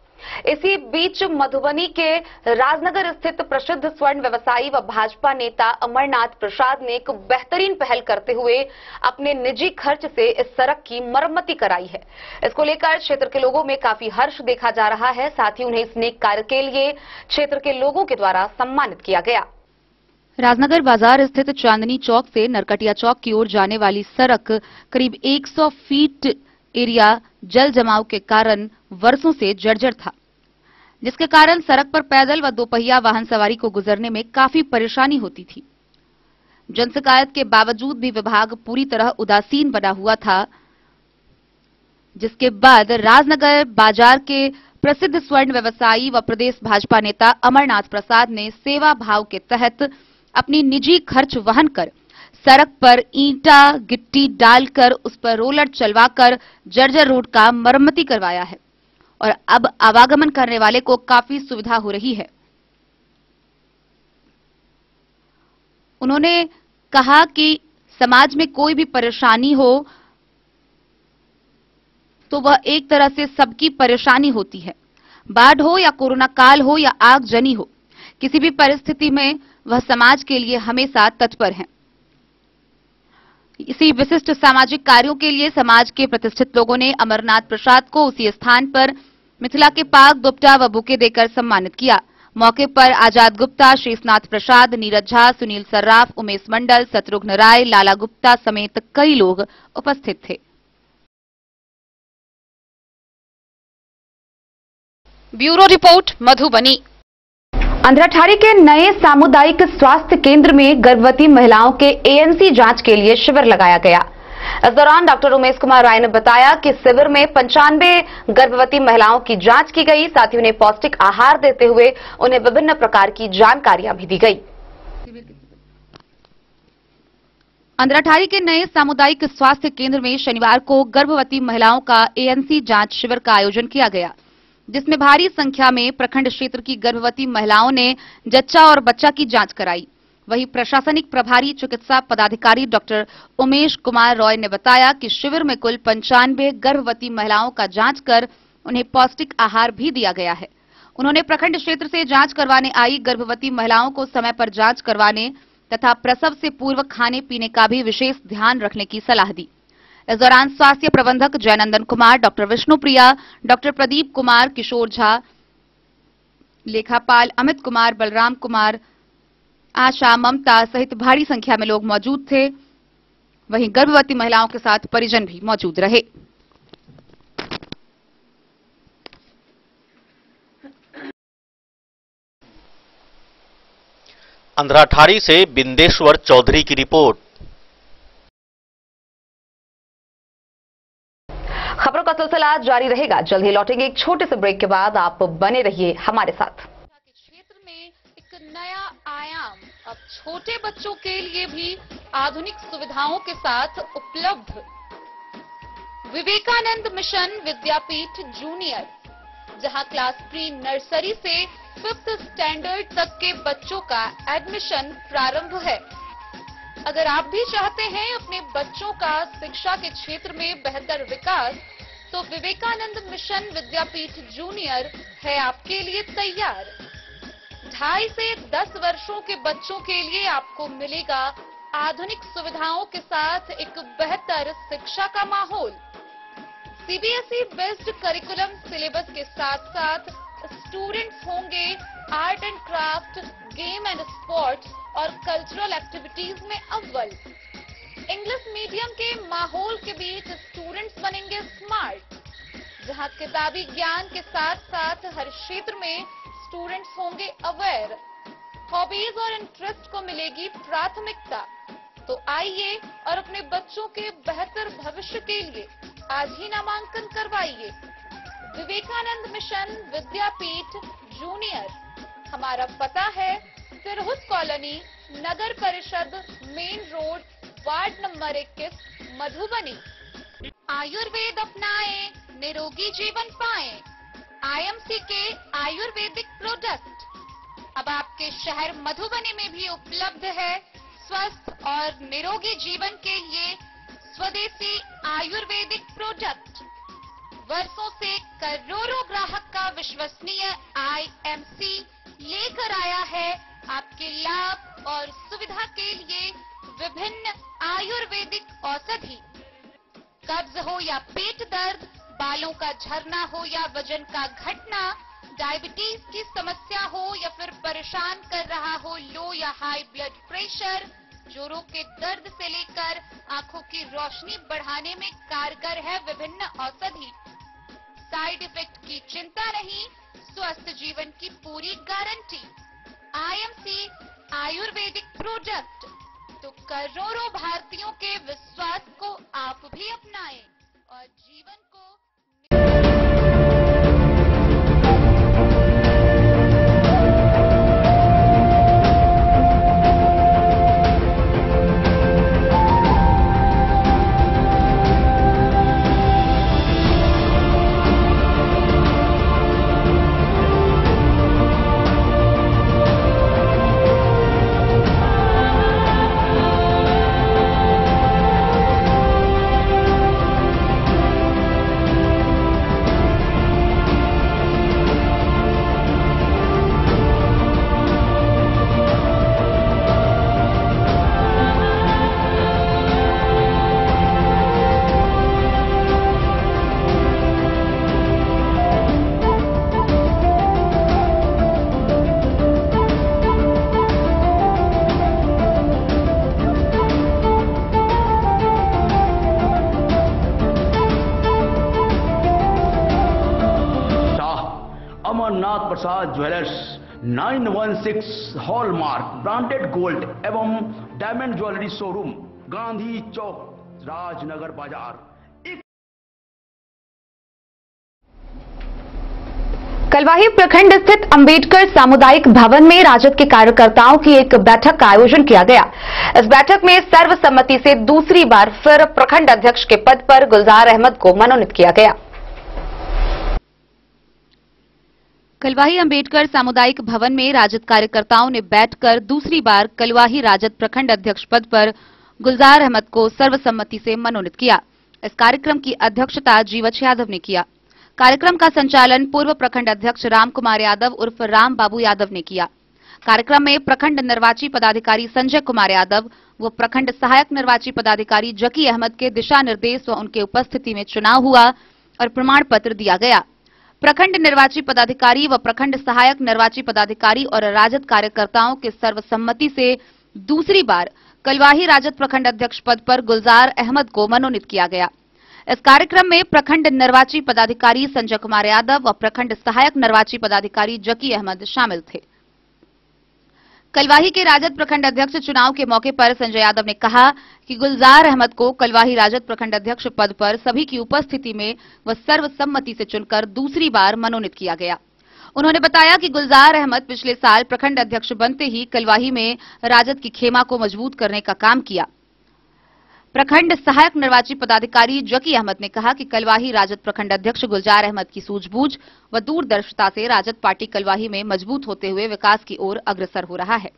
इसी बीच मधुबनी के राजनगर स्थित प्रसिद्ध स्वर्ण व्यवसायी व भाजपा नेता अमरनाथ प्रसाद ने एक बेहतरीन पहल करते हुए अपने निजी खर्च से इस सड़क की मरम्मती कराई है। इसको लेकर क्षेत्र के लोगों में काफी हर्ष देखा जा रहा है। साथ ही उन्हें इस नेक कार्य के लिए क्षेत्र के लोगों के द्वारा सम्मानित किया गया। राजनगर बाजार स्थित चांदनी चौक से नरकटिया चौक की ओर जाने वाली सड़क करीब 100 फीट एरिया जल जमाव के कारण वर्षों से जर्जर था, जिसके कारण सड़क पर पैदल व दोपहिया वाहन सवारी को गुजरने में काफी परेशानी होती थी। जन शिकायत के बावजूद भी विभाग पूरी तरह उदासीन बना हुआ था, जिसके बाद राजनगर बाजार के प्रसिद्ध स्वर्ण व्यवसायी व प्रदेश भाजपा नेता अमरनाथ प्रसाद ने सेवा भाव के तहत अपनी निजी खर्च वहन कर सड़क पर ईंटा गिट्टी डालकर उस पर रोलर चलवाकर जर्जर रोड का मरम्मती करवाया है और अब आवागमन करने वाले को काफी सुविधा हो रही है। उन्होंने कहा कि समाज में कोई भी परेशानी हो तो वह एक तरह से सबकी परेशानी होती है। बाढ़ हो या कोरोना काल हो या आगजनी हो, किसी भी परिस्थिति में वह समाज के लिए हमेशा तत्पर हैं। इसी विशिष्ट सामाजिक कार्यों के लिए समाज के प्रतिष्ठित लोगों ने अमरनाथ प्रसाद को उसी स्थान पर मिथिला के पाग दुपट्टा व बुके देकर सम्मानित किया। मौके पर आजाद गुप्ता, शेषनाथ प्रसाद, नीरज झा, सुनील सर्राफ, उमेश मंडल, शत्रुघ्न राय, लाला गुप्ता समेत कई लोग उपस्थित थे। Bureau report, Madhubani. अंधराठाड़ी के नए सामुदायिक स्वास्थ्य केंद्र में गर्भवती महिलाओं के ANC जांच के लिए शिविर लगाया गया। इस दौरान डॉक्टर उमेश कुमार राय ने बताया कि शिविर में 95 गर्भवती महिलाओं की जांच की गई। साथ ही उन्हें पौष्टिक आहार देते हुए उन्हें विभिन्न प्रकार की जानकारियां भी दी गई। अंधराठाड़ी के नए सामुदायिक स्वास्थ्य केंद्र में शनिवार को गर्भवती महिलाओं का ANC जांच शिविर का आयोजन किया गया, जिसमें भारी संख्या में प्रखंड क्षेत्र की गर्भवती महिलाओं ने जच्चा और बच्चा की जांच कराई। वहीं प्रशासनिक प्रभारी चिकित्सा पदाधिकारी डॉक्टर उमेश कुमार रॉय ने बताया कि शिविर में कुल 95 गर्भवती महिलाओं का जांच कर उन्हें पौष्टिक आहार भी दिया गया है। उन्होंने प्रखंड क्षेत्र से जांच करवाने आई गर्भवती महिलाओं को समय पर जांच करवाने तथा प्रसव से पूर्व खाने पीने का भी विशेष ध्यान रखने की सलाह दी। इस दौरान स्वास्थ्य प्रबंधक जयनंदन कुमार, डॉक्टर विष्णुप्रिया, डॉक्टर प्रदीप कुमार, किशोर झा, लेखापाल अमित कुमार, बलराम कुमार, आशा, ममता सहित भारी संख्या में लोग मौजूद थे। वहीं गर्भवती महिलाओं के साथ परिजन भी मौजूद रहे। अंधराठाड़ी से बिंदेश्वर चौधरी की रिपोर्ट। खबरों का सिलसिला जारी रहेगा। जल्द ही लौटेंगे एक छोटे से ब्रेक के बाद। आप बने रहिए हमारे साथ। क्षेत्र में एक नया आयाम अब छोटे बच्चों के लिए भी आधुनिक सुविधाओं के साथ उपलब्ध। विवेकानंद मिशन विद्यापीठ जूनियर, जहां क्लास प्री नर्सरी से 5th स्टैंडर्ड तक के बच्चों का एडमिशन प्रारंभ है। अगर आप भी चाहते हैं अपने बच्चों का शिक्षा के क्षेत्र में बेहतर विकास, तो विवेकानंद मिशन विद्यापीठ जूनियर है आपके लिए तैयार। 2.5 से 10 वर्षों के बच्चों के लिए आपको मिलेगा आधुनिक सुविधाओं के साथ एक बेहतर शिक्षा का माहौल। CBSE बेस्ड करिकुलम सिलेबस के साथ साथ स्टूडेंट्स होंगे art and craft, game and sports और कल्चरल एक्टिविटीज में अव्वल। इंग्लिश मीडियम के माहौल के बीच स्टूडेंट्स बनेंगे स्मार्ट, जहां किताबी ज्ञान के साथ साथ हर क्षेत्र में स्टूडेंट्स होंगे अवेयर। हॉबीज और इंटरेस्ट को मिलेगी प्राथमिकता। तो आइए और अपने बच्चों के बेहतर भविष्य के लिए आज ही नामांकन करवाइए। विवेकानंद मिशन विद्यापीठ जूनियर, हमारा पता है तिरहुत कॉलोनी, नगर परिषद, main road, ward number 21, Madhubani. Ayurveda अपनाएं, निरोगी जीवन पाएं। आईएमसी के आयुर्वेदिक प्रोडक्ट अब आपके शहर मधुबनी में भी उपलब्ध है। स्वस्थ और निरोगी जीवन के लिए स्वदेशी आयुर्वेदिक प्रोडक्ट वर्षों से करोड़ों ग्राहक का विश्वसनीय आईएमसी लेकर आया है आपके लाभ और सुविधा के लिए विभिन्न आयुर्वेदिक औषधि। कब्ज हो या पेट दर्द, बालों का झरना हो या वजन का घटना, डायबिटीज की समस्या हो या फिर परेशान कर रहा हो लो या हाई ब्लड प्रेशर, जोड़ों के दर्द से लेकर आंखों की रोशनी बढ़ाने में कारगर है विभिन्न औषधि। साइड इफेक्ट की चिंता नहीं, स्वस्थ जीवन की पूरी गारंटी। आईएमसी आयुर्वेदिक प्रोडक्ट, तो करोड़ों भारतीयों के विश्वास को आप भी अपनाएं और जीवन को। अमरनाथ प्रसाद ज्वेलर्स 916 हॉलमार्क ब्रांडेड गोल्ड एवं डायमंड ज्वेलरी शोरूम, गांधी चौक, राजनगर बाजार। कलवाही प्रखंड स्थित अंबेडकर सामुदायिक भवन में राजद के कार्यकर्ताओं की एक बैठक का आयोजन किया गया। इस बैठक में सर्वसम्मति से दूसरी बार फिर प्रखंड अध्यक्ष के पद पर गुलजार अहमद को मनोनीत किया गया। कलवाही अंबेडकर सामुदायिक भवन में राजद कार्यकर्ताओं ने बैठकर दूसरी बार कलवाही राजद प्रखंड अध्यक्ष पद पर गुलजार अहमद को सर्वसम्मति से मनोनीत किया। इस कार्यक्रम की अध्यक्षता जीवछ यादव ने किया। कार्यक्रम का संचालन पूर्व प्रखंड अध्यक्ष राम कुमार यादव उर्फ राम बाबू यादव ने किया। कार्यक्रम में प्रखंड निर्वाची पदाधिकारी संजय कुमार यादव व प्रखंड सहायक निर्वाची पदाधिकारी जकी अहमद के दिशा निर्देश व उनके उपस्थिति में चुनाव हुआ और प्रमाण पत्र दिया गया। प्रखंड निर्वाची पदाधिकारी व प्रखंड सहायक निर्वाची पदाधिकारी और राजद कार्यकर्ताओं के सर्वसम्मति से दूसरी बार कलवाही राजद प्रखंड अध्यक्ष पद पर गुलजार अहमद को मनोनीत किया गया। इस कार्यक्रम में प्रखंड निर्वाची पदाधिकारी संजय कुमार यादव व प्रखंड सहायक निर्वाची पदाधिकारी जकी अहमद शामिल थे। कलवाही के राजद प्रखंड अध्यक्ष चुनाव के मौके पर संजय यादव ने कहा कि गुलजार अहमद को कलवाही राजद प्रखंड अध्यक्ष पद पर सभी की उपस्थिति में व सर्वसम्मति से चुनकर दूसरी बार मनोनीत किया गया। उन्होंने बताया कि गुलजार अहमद पिछले साल प्रखंड अध्यक्ष बनते ही कलवाही में राजद की खेमा को मजबूत करने का काम किया। प्रखंड सहायक निर्वाची पदाधिकारी जकी अहमद ने कहा कि कलवाही राजद प्रखंड अध्यक्ष गुलजार अहमद की सूझबूझ व दूरदर्शिता से राजद पार्टी कलवाही में मजबूत होते हुए विकास की ओर अग्रसर हो रहा है।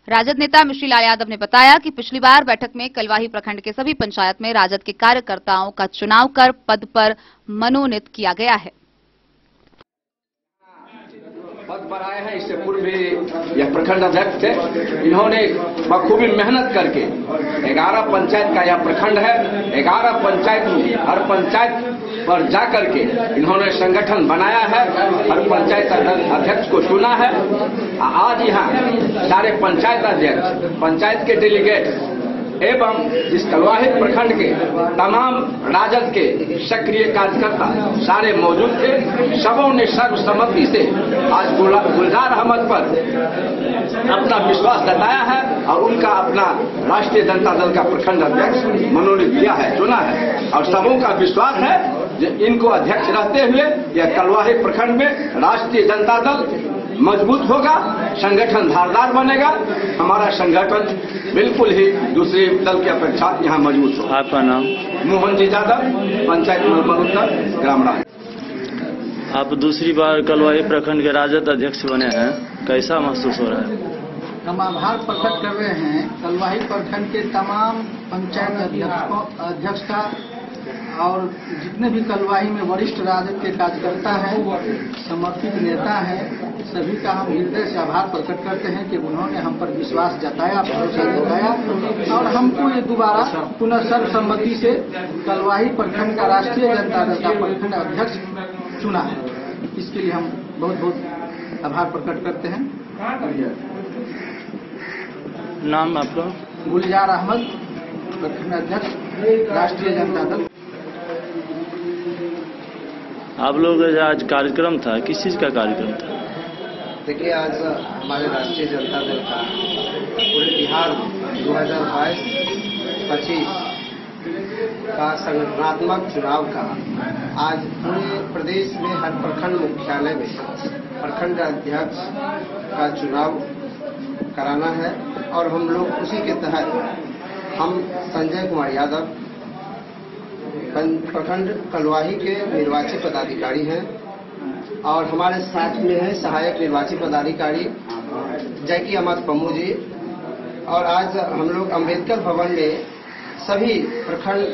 राजद नेता मिश्रीलाल यादव ने बताया कि पिछली बार बैठक में कलवाही प्रखंड के सभी पंचायत में राजद के कार्यकर्ताओं का चुनाव कर पद पर मनोनीत किया गया है। पद पर आए हैं, इससे पूर्व भी यह प्रखंड अध्यक्ष थे। इन्होंने बखूबी मेहनत करके 11 पंचायत का यह प्रखंड है। 11 पंचायत में हर पंचायत पर जाकर के इन्होंने संगठन बनाया है, हर पंचायत अध्यक्ष को चुना है। आज यहाँ सारे पंचायत अध्यक्ष, पंचायत के डेलीगेट एवं इस कलवाही प्रखंड के तमाम राजद के सक्रिय कार्यकर्ता सारे मौजूद थे। सबों ने सर्वसम्मति से आज गुलजार अहमद पर अपना विश्वास जताया है और उनका अपना राष्ट्रीय जनता दल का प्रखंड अध्यक्ष मनोनीत किया है, चुना है। और सबों का विश्वास है इनको अध्यक्ष रहते हुए यह कलवाही प्रखंड में राष्ट्रीय जनता दल मजबूत होगा, संगठन धारदार बनेगा। हमारा संगठन बिल्कुल ही दूसरे दल की अपेक्षा यहाँ मजबूत होगा। आपका नाम? मोहन जी यादव, पंचायत उत्तर ग्राम राज। आप दूसरी बार कलवाही प्रखंड के राजद अध्यक्ष बने हैं, कैसा महसूस हो रहा है? हम आभार प्रकट कर रहे हैं कलवाही प्रखंड के तमाम पंचायत अध्यक्ष का और जितने भी कलवाही में वरिष्ठ राजद के कार्यकर्ता हैं, समर्पित नेता हैं, सभी का हम हृदय से आभार प्रकट करते हैं कि उन्होंने हम पर विश्वास जताया, भरोसा जताया और हमको ये दोबारा पुनः सर्वसम्मति से कलवाही प्रखंड का राष्ट्रीय जनता दल का प्रखंड अध्यक्ष चुना है। इसके लिए हम बहुत बहुत आभार प्रकट करते हैं। नाम आपका? गुलजार अहमद, प्रखंड अध्यक्ष राष्ट्रीय जनता दल। आप लोग आज कार्यक्रम था, किस चीज का कार्यक्रम था? देखिए, आज हमारे राष्ट्रीय जनता दल का पूरे बिहार 2022-25 का संगठनात्मक चुनाव का आज पूरे प्रदेश में हर प्रखंड मुख्यालय में प्रखंड अध्यक्ष का चुनाव कराना है और हम लोग उसी के तहत हम संजय कुमार यादव प्रखंड कलवाही के निर्वाची पदाधिकारी हैं और हमारे साथ में है सहायक निर्वाची पदाधिकारी जैकी अहमद पम्मू जी। और आज हम लोग अम्बेडकर भवन में सभी प्रखंड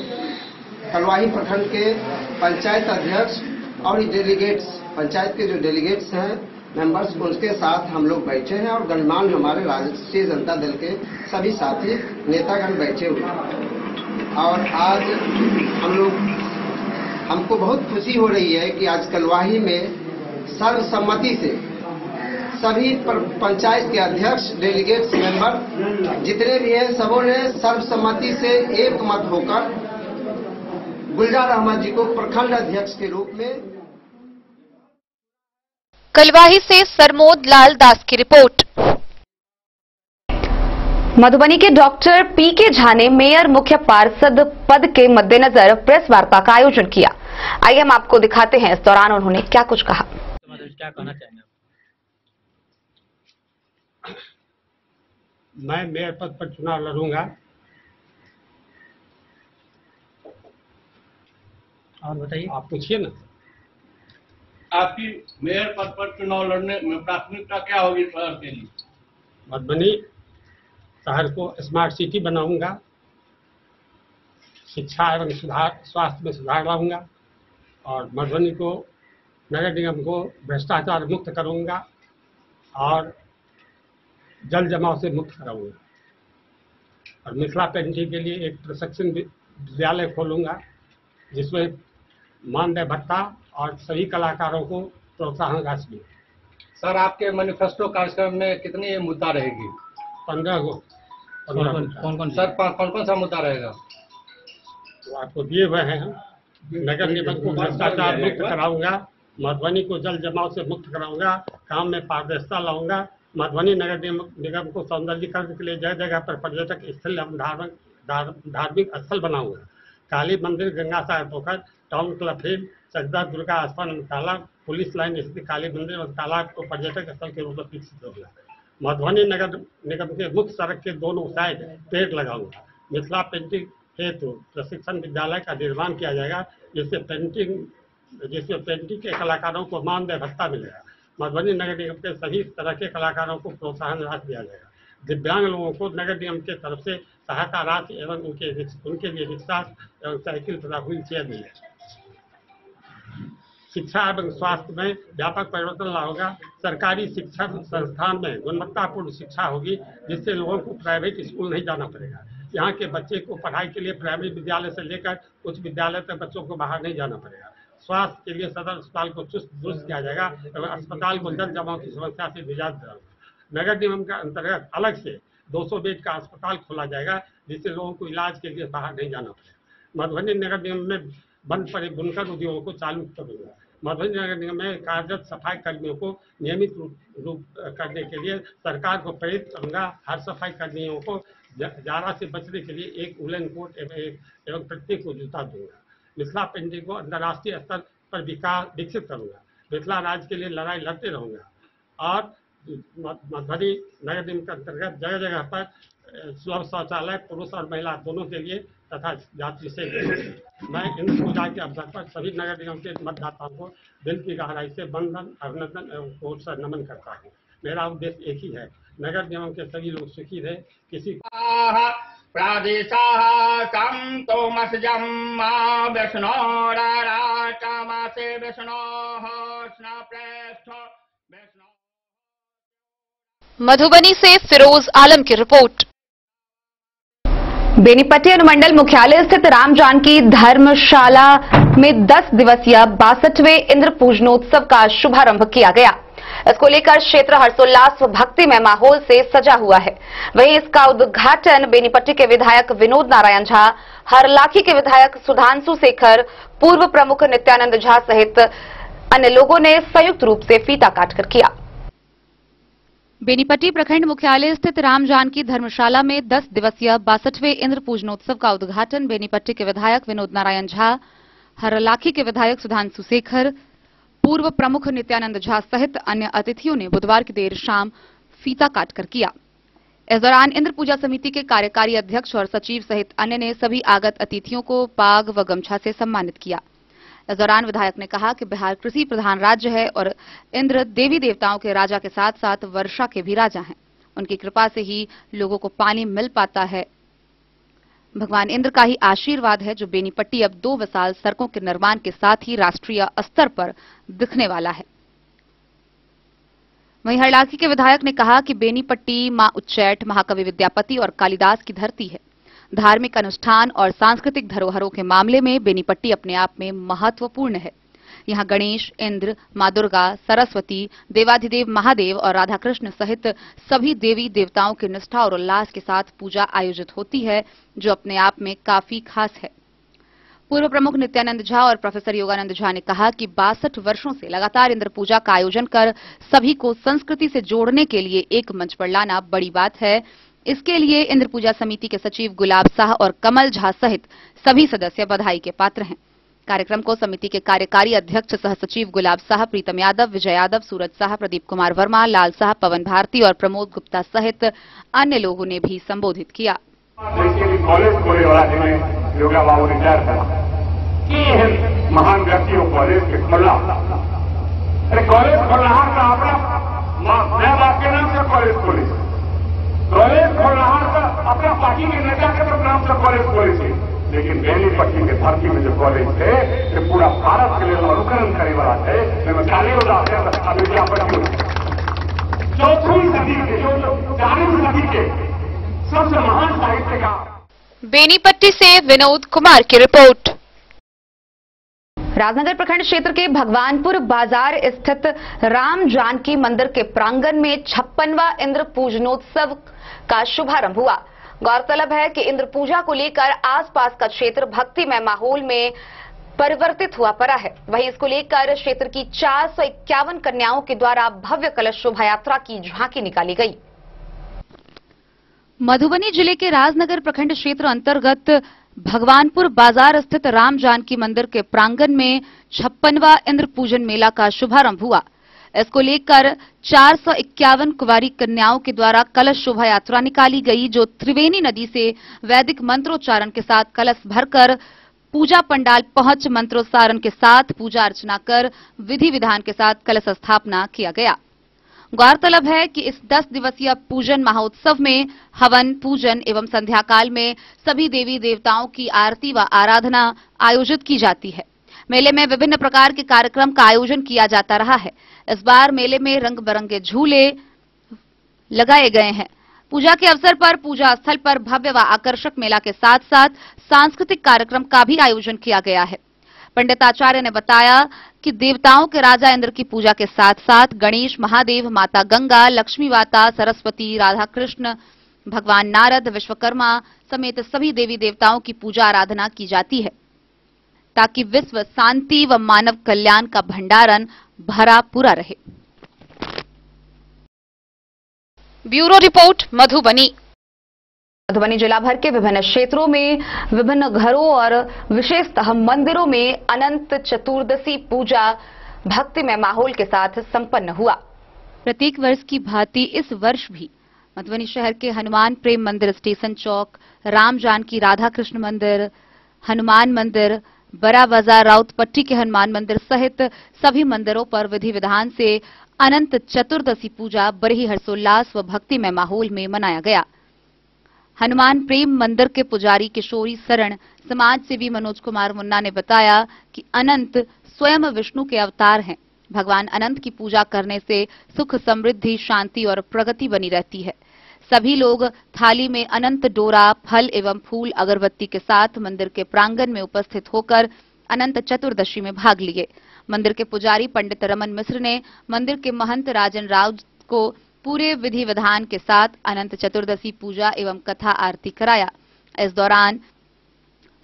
कलवाही प्रखंड के पंचायत अध्यक्ष और डेलीगेट्स, पंचायत के जो डेलीगेट्स हैं मेंबर्स, उनके साथ हम लोग बैठे हैं और गणमान्य हमारे राष्ट्रीय जनता दल के सभी साथी नेतागण बैठे हुए हैं। और आज हमको बहुत खुशी हो रही है कि आज कलवाही में सर्वसम्मति से सभी पंचायत के अध्यक्ष, डेलीगेट्स, मेंबर जितने भी हैं सबों ने सर्वसम्मति से एक मत होकर गुलजार अहमद जी को प्रखंड अध्यक्ष के रूप में। कलवाही से सरमोद लाल दास की रिपोर्ट। मधुबनी के डॉक्टर पीके झा ने मेयर मुख्य पार्षद पद के मद्देनजर प्रेस वार्ता का आयोजन किया। आइए हम आपको दिखाते हैं इस दौरान उन्होंने क्या कुछ कहा। क्या कहना चाहेंगे? मैं मेयर पद पर चुनाव लड़ूंगा और बताइए, आप पूछिए ना। आपकी मेयर पद पर चुनाव लड़ने में प्राथमिकता क्या होगी शहर के लिए? मधुबनी शहर को स्मार्ट सिटी बनाऊंगा, शिक्षा एवं स्वास्थ्य में सुधार लाऊंगा और मधुबनी को, नगर निगम को भ्रष्टाचार मुक्त करूंगा और जल जमाव से मुक्त कराऊंगा और मिथिला पेंटिंग के लिए एक प्रशिक्षण विद्यालय खोलूंगा जिसमें मानदेय भत्ता और सभी कलाकारों को प्रोत्साहन राशि। सर, आपके मैनिफेस्टो कार्यक्रम में कितनी मुद्दा रहेगी? 15 को। कौन सर, कौन सा मुद्दा रहेगा? तो आपको दिए हुए हैं। नगर निगम को भ्रष्टाचार मुक्त कराऊंगा, मधुबनी को जल जमाव से मुक्त कराऊंगा, काम में पारदर्शिता लाऊंगा, मधुबनी नगर निगम को सौंदर्यीकरण के लिए जगह जगह पर पर्यटक स्थल एवं धार्मिक स्थल बनाऊंगा, काली मंदिर, गंगा सागर पोखर, टाउन क्लब फील्ड, सजदा दुर्गा स्थान तालाब, पुलिस लाइन स्थित काली मंदिर और तालाब को पर्यटक स्थल के रूप में विकसित होगा। मधुबनी नगर निगम के मुख्य सड़क के दोनों साइड पेड़ लगाऊंगा। मिथिला पेंटिंग हेतु प्रशिक्षण विद्यालय का निर्माण किया जाएगा जिससे पेंटिंग के कलाकारों को मानदेय भत्ता मिलेगा। मधुबनी नगर निगम के सभी तरह के कलाकारों को प्रोत्साहन राशि दिया जाएगा। दिव्यांग लोगों को नगर निगम की तरफ से सहायता राशि एवं उनके लिए रिक्शा एवं साइकिल तथा व्हील चेयर मिलेगा। शिक्षा एवं स्वास्थ्य में व्यापक परिवर्तन लाएगा। सरकारी शिक्षा संस्थान में गुणवत्तापूर्ण शिक्षा होगी जिससे लोगों को प्राइवेट स्कूल नहीं जाना पड़ेगा। यहाँ के बच्चे को पढ़ाई के लिए प्राइमरी विद्यालय से लेकर उच्च विद्यालय तक बच्चों को बाहर नहीं जाना पड़ेगा। स्वास्थ्य के लिए सदर अस्पताल को चुस्त दुरुस्त किया जाएगा एवं अस्पताल को जल जमाव की समस्या से निजात दिलाएगा। नगर निगम के अंतर्गत अलग से 200 बेड का अस्पताल खोला जाएगा जिससे लोगों को इलाज के लिए बाहर नहीं जाना पड़ेगा। मधुबनी नगर निगम में बंद पड़े बुनकर उद्योगों को चालू करूंगा। मधुबनी नगर निगम में कार्यरत सफाई कर्मियों को नियमित रूप करने के लिए सरकार को प्रेरित करूंगा। हर सफाई कर्मियों को जाड़ा से बचने के लिए एक वुलन कोट एवं प्रत्येक को जूता दूंगा। मिथिला पेंटिंग को अंतर्राष्ट्रीय स्तर पर विकसित करूंगा। मिथिला राज्य के लिए लड़ाई लड़ते रहूंगा और मधुबनी नगर निगम के अंतर्गत जगह जगह पर सुलभ शौचालय पुरुष और महिला दोनों के लिए तथा यात्री से मैं इंद्र पूजा के अवसर पर सभी नगर निगम के मतदाताओं को दिल की गहराई से वंदन, अभिनंदन एवं कोट से नमन करता हूँ। मेरा उद्देश्य एक ही है, नगर निगम के सभी लोग सुखी रहे। किसी प्रादेशाः संतो मस्जम्मा विष्णोराराटमासे विष्णोः स्नाप्रेष्ठ विष्णो। मधुबनी से फिरोज आलम की रिपोर्ट। बेनीपट्टी अनुमंडल मुख्यालय स्थित राम जानकी धर्मशाला में 10 दिवसीय 62वें इंद्र पूजनोत्सव का शुभारंभ किया गया। इसको लेकर क्षेत्र हर्षोल्लास व भक्तिमय माहौल से सजा हुआ है। वहीं इसका उद्घाटन बेनीपट्टी के विधायक विनोद नारायण झा, हरलाखी के विधायक सुधांशु शेखर, पूर्व प्रमुख नित्यानंद झा सहित अन्य लोगों ने संयुक्त रूप से फीता काटकर किया। बेनीपट्टी प्रखंड मुख्यालय स्थित राम जानकी धर्मशाला में 10 दिवसीय 62वें इंद्र पूजनोत्सव का उद्घाटन बेनीपट्टी के विधायक विनोद नारायण झा, हरलाखी के विधायक सुधांशु शेखर, पूर्व प्रमुख नित्यानंद झा सहित अन्य अतिथियों ने बुधवार की देर शाम फीता काटकर किया। इस दौरान इंद्र पूजा समिति के कार्यकारी अध्यक्ष और सचिव सहित अन्य ने सभी आगत अतिथियों को पाग व गमछा से सम्मानित किया। इस दौरान विधायक ने कहा कि बिहार कृषि प्रधान राज्य है और इंद्र देवी देवताओं के राजा के साथ साथ वर्षा के भी राजा हैं। उनकी कृपा से ही लोगों को पानी मिल पाता है। भगवान इंद्र का ही आशीर्वाद है जो बेनीपट्टी अब 2 विशाल सड़कों के निर्माण के साथ ही राष्ट्रीय स्तर पर दिखने वाला है। वहीं हरलाखी के विधायक ने कहा कि बेनीपट्टी मां उच्चैठ, महाकवि विद्यापति और कालिदास की धरती है। धार्मिक अनुष्ठान और सांस्कृतिक धरोहरों के मामले में बेनीपट्टी अपने आप में महत्वपूर्ण है। यहाँ गणेश, इंद्र, मां दुर्गा, सरस्वती, देवाधिदेव महादेव और राधा कृष्ण सहित सभी देवी देवताओं की निष्ठा और उल्लास के साथ पूजा आयोजित होती है, जो अपने आप में काफी खास है। पूर्व प्रमुख नित्यानंद झा और प्रोफेसर योगानंद झा ने कहा कि 62 वर्षों से लगातार इंद्र पूजा का आयोजन कर सभी को संस्कृति से जोड़ने के लिए एक मंच पर लाना बड़ी बात है। इसके लिए इंद्र पूजा समिति के सचिव गुलाब शाह और कमल झा सहित सभी सदस्य बधाई के पात्र हैं। कार्यक्रम को समिति के कार्यकारी अध्यक्ष सह सचिव गुलाब शाह, प्रीतम यादव, विजय यादव, सूरज शाह, प्रदीप कुमार वर्मा, लाल शाह, पवन भारती और प्रमोद गुप्ता सहित अन्य लोगों ने भी संबोधित किया। महान व्यक्ति कॉलेज के खोला, अरे कॉलेज खोलना का अपना मैं बात के नाम से कॉलेज खोले, कॉलेज खोलना का अपना पार्टी के नेता के नाम से कॉलेज खोले थे। लेकिन बेनीपट्टी के धरती में जो कॉलेज थे ये पूरा भारत के लिए अनुकरण करे वाला थे। मैं खाली विद्यापति 4वीं सदी के 4वीं सदी के सबसे महान साहित्यकार। बेनीपट्टी से विनोद कुमार की रिपोर्ट। राजनगर प्रखंड क्षेत्र के भगवानपुर बाजार स्थित राम जानकी मंदिर के प्रांगण में 56वां इंद्र पूजनोत्सव का शुभारंभ हुआ। गौरतलब है कि इंद्र पूजा को लेकर आसपास का क्षेत्र भक्तिमय माहौल में परिवर्तित हुआ पड़ा है। वहीं इसको लेकर क्षेत्र की 451 कन्याओं के द्वारा भव्य कलश शोभा यात्रा की झांकी निकाली गई। मधुबनी जिले के राजनगर प्रखंड क्षेत्र अंतर्गत भगवानपुर बाजार स्थित राम जानकी मंदिर के प्रांगण में 56वां इंद्र पूजन मेला का शुभारंभ हुआ। इसको लेकर 451 कुंवारी कन्याओं के द्वारा कलश शोभा यात्रा निकाली गई, जो त्रिवेणी नदी से वैदिक मंत्रोच्चारण के साथ कलश भरकर पूजा पंडाल पहुंच मंत्रोच्चारण के साथ पूजा अर्चना कर विधि विधान के साथ कलश स्थापना किया गया। गौरतलब है कि इस 10 दिवसीय पूजन महोत्सव में हवन, पूजन एवं संध्याकाल में सभी देवी देवताओं की आरती व आराधना आयोजित की जाती है। मेले में विभिन्न प्रकार के कार्यक्रम का आयोजन किया जाता रहा है। इस बार मेले में रंग बिरंगे झूले लगाए गए हैं। पूजा के अवसर पर पूजा स्थल पर भव्य व आकर्षक मेला के साथ साथ सांस्कृतिक कार्यक्रम का भी आयोजन किया गया है। पंडित आचार्य ने बताया कि देवताओं के राजा इंद्र की पूजा के साथ साथ गणेश, महादेव, माता गंगा, लक्ष्मी माता, सरस्वती, राधा कृष्ण, भगवान नारद, विश्वकर्मा समेत सभी देवी देवताओं की पूजा आराधना की जाती है, ताकि विश्व शांति व मानव कल्याण का भंडारण भरा पूरा रहे। Bureau report, Madhubani. मधुबनी जिला भर के विभिन्न क्षेत्रों में विभिन्न घरों और विशेषतः मंदिरों में अनंत चतुर्दशी पूजा भक्तिमय माहौल के साथ संपन्न हुआ। प्रत्येक वर्ष की भांति इस वर्ष भी मधुबनी शहर के हनुमान प्रेम मंदिर, स्टेशन चौक, राम जानकी राधा कृष्ण मंदिर, हनुमान मंदिर, बड़ा बाजार, राउतपट्टी के हनुमान मंदिर सहित सभी मंदिरों पर विधि विधान से अनंत चतुर्दशी पूजा बड़े ही हर्षोल्लास व भक्तिमय माहौल में मनाया गया। हनुमान प्रेम मंदिर के पुजारी किशोरी शरण समाज सेवी मनोज कुमार मुन्ना ने बताया कि अनंत स्वयं विष्णु के अवतार हैं। भगवान अनंत की पूजा करने से सुख, समृद्धि, शांति और प्रगति बनी रहती है। सभी लोग थाली में अनंत डोरा, फल एवं फूल, अगरबत्ती के साथ मंदिर के प्रांगण में उपस्थित होकर अनंत चतुर्दशी में भाग लिए। मंदिर के पुजारी पंडित रमन मिश्र ने मंदिर के महंत राजन राव को पूरे विधि विधान के साथ अनंत चतुर्दशी पूजा एवं कथा आरती कराया। इस दौरान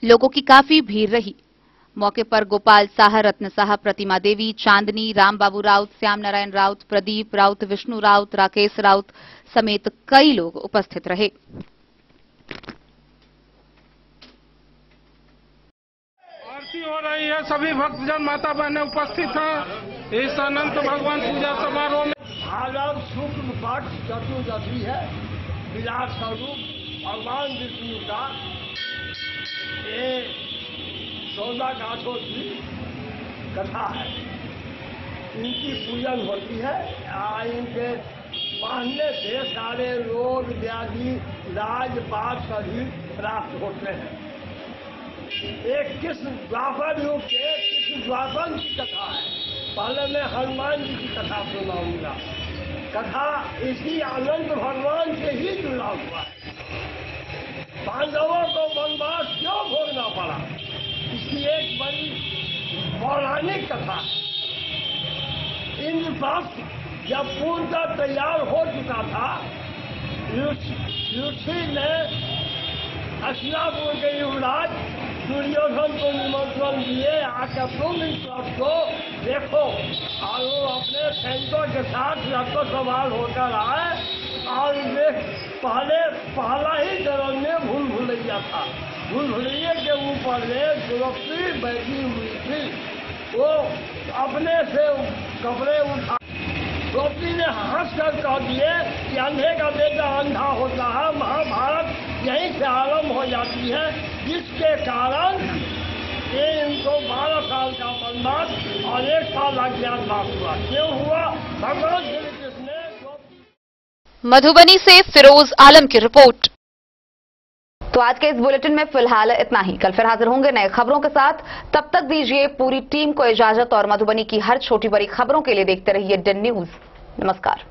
लोगों की काफी भीड़ रही। मौके पर गोपाल साह, रत्न साह, प्रतिमा देवी, चांदनी, राम बाबू राउत, श्याम नारायण राउत, प्रदीप राउत, विष्णु राउत, राकेश राउत समेत कई लोग उपस्थित रहे। आरती हो रही है, सभी भक्तजन माता बहनें उपस्थित हैं इस अनंत भगवान पूजा समारोह में। भादव शुक्ल पक्ष चतुर्दशी है। विराट स्वरूप भगवान विष्णु का ये 14 गाछों की कथा है। इनकी पूजन होती है। इनके मानने से सारे रोग व्याधि लाज पात सभी प्राप्त होते हैं। एक कृष्ण द्वापर युग के कृष्ण द्वापर की कथा है। पहले मैं हनुमान जी की कथा सुनाऊंगा। कथा इसी अनंत भगवान से ही जुड़ा हुआ है। पांडवों को वनवास क्यों भोगना पड़ा, इसकी एक बड़ी पौराणिक कथा है। इंद्रप्रस्थ जब पूर्णतः तैयार हो चुका था, ऋषि ने हस्तिनापुर के युवराज दुर्योधन को निमंत्रण दिए, आकर तुम इंद्रप्रस्थ को देखो। और वो अपने सैनिकों के साथ रथ पर सवार होकर आए और वे पहला ही चरण में भूल भुलैया था। भूल भुलैया के ऊपर द्रौपदी बैठी हुई थी। वो अपने से कपड़े उठा, द्रौपदी ने हंस कर कह दिए कि अंधे का बेटा अंधा होता है। महाभारत यहीं से आरंभ हो जाती है, जिसके कारण ये इनको 12 साल का वनवास और 1 साल अज्ञातवास हुआ। क्यों हुआ? भगवान श्री कृष्ण ने। मधुबनी से फिरोज आलम की रिपोर्ट। तो आज के इस बुलेटिन में फिलहाल इतना ही। कल फिर हाजिर होंगे नए खबरों के साथ। तब तक दीजिए पूरी टीम को इजाजत और मधुबनी की हर छोटी बड़ी खबरों के लिए देखते रहिए DEN न्यूज। नमस्कार।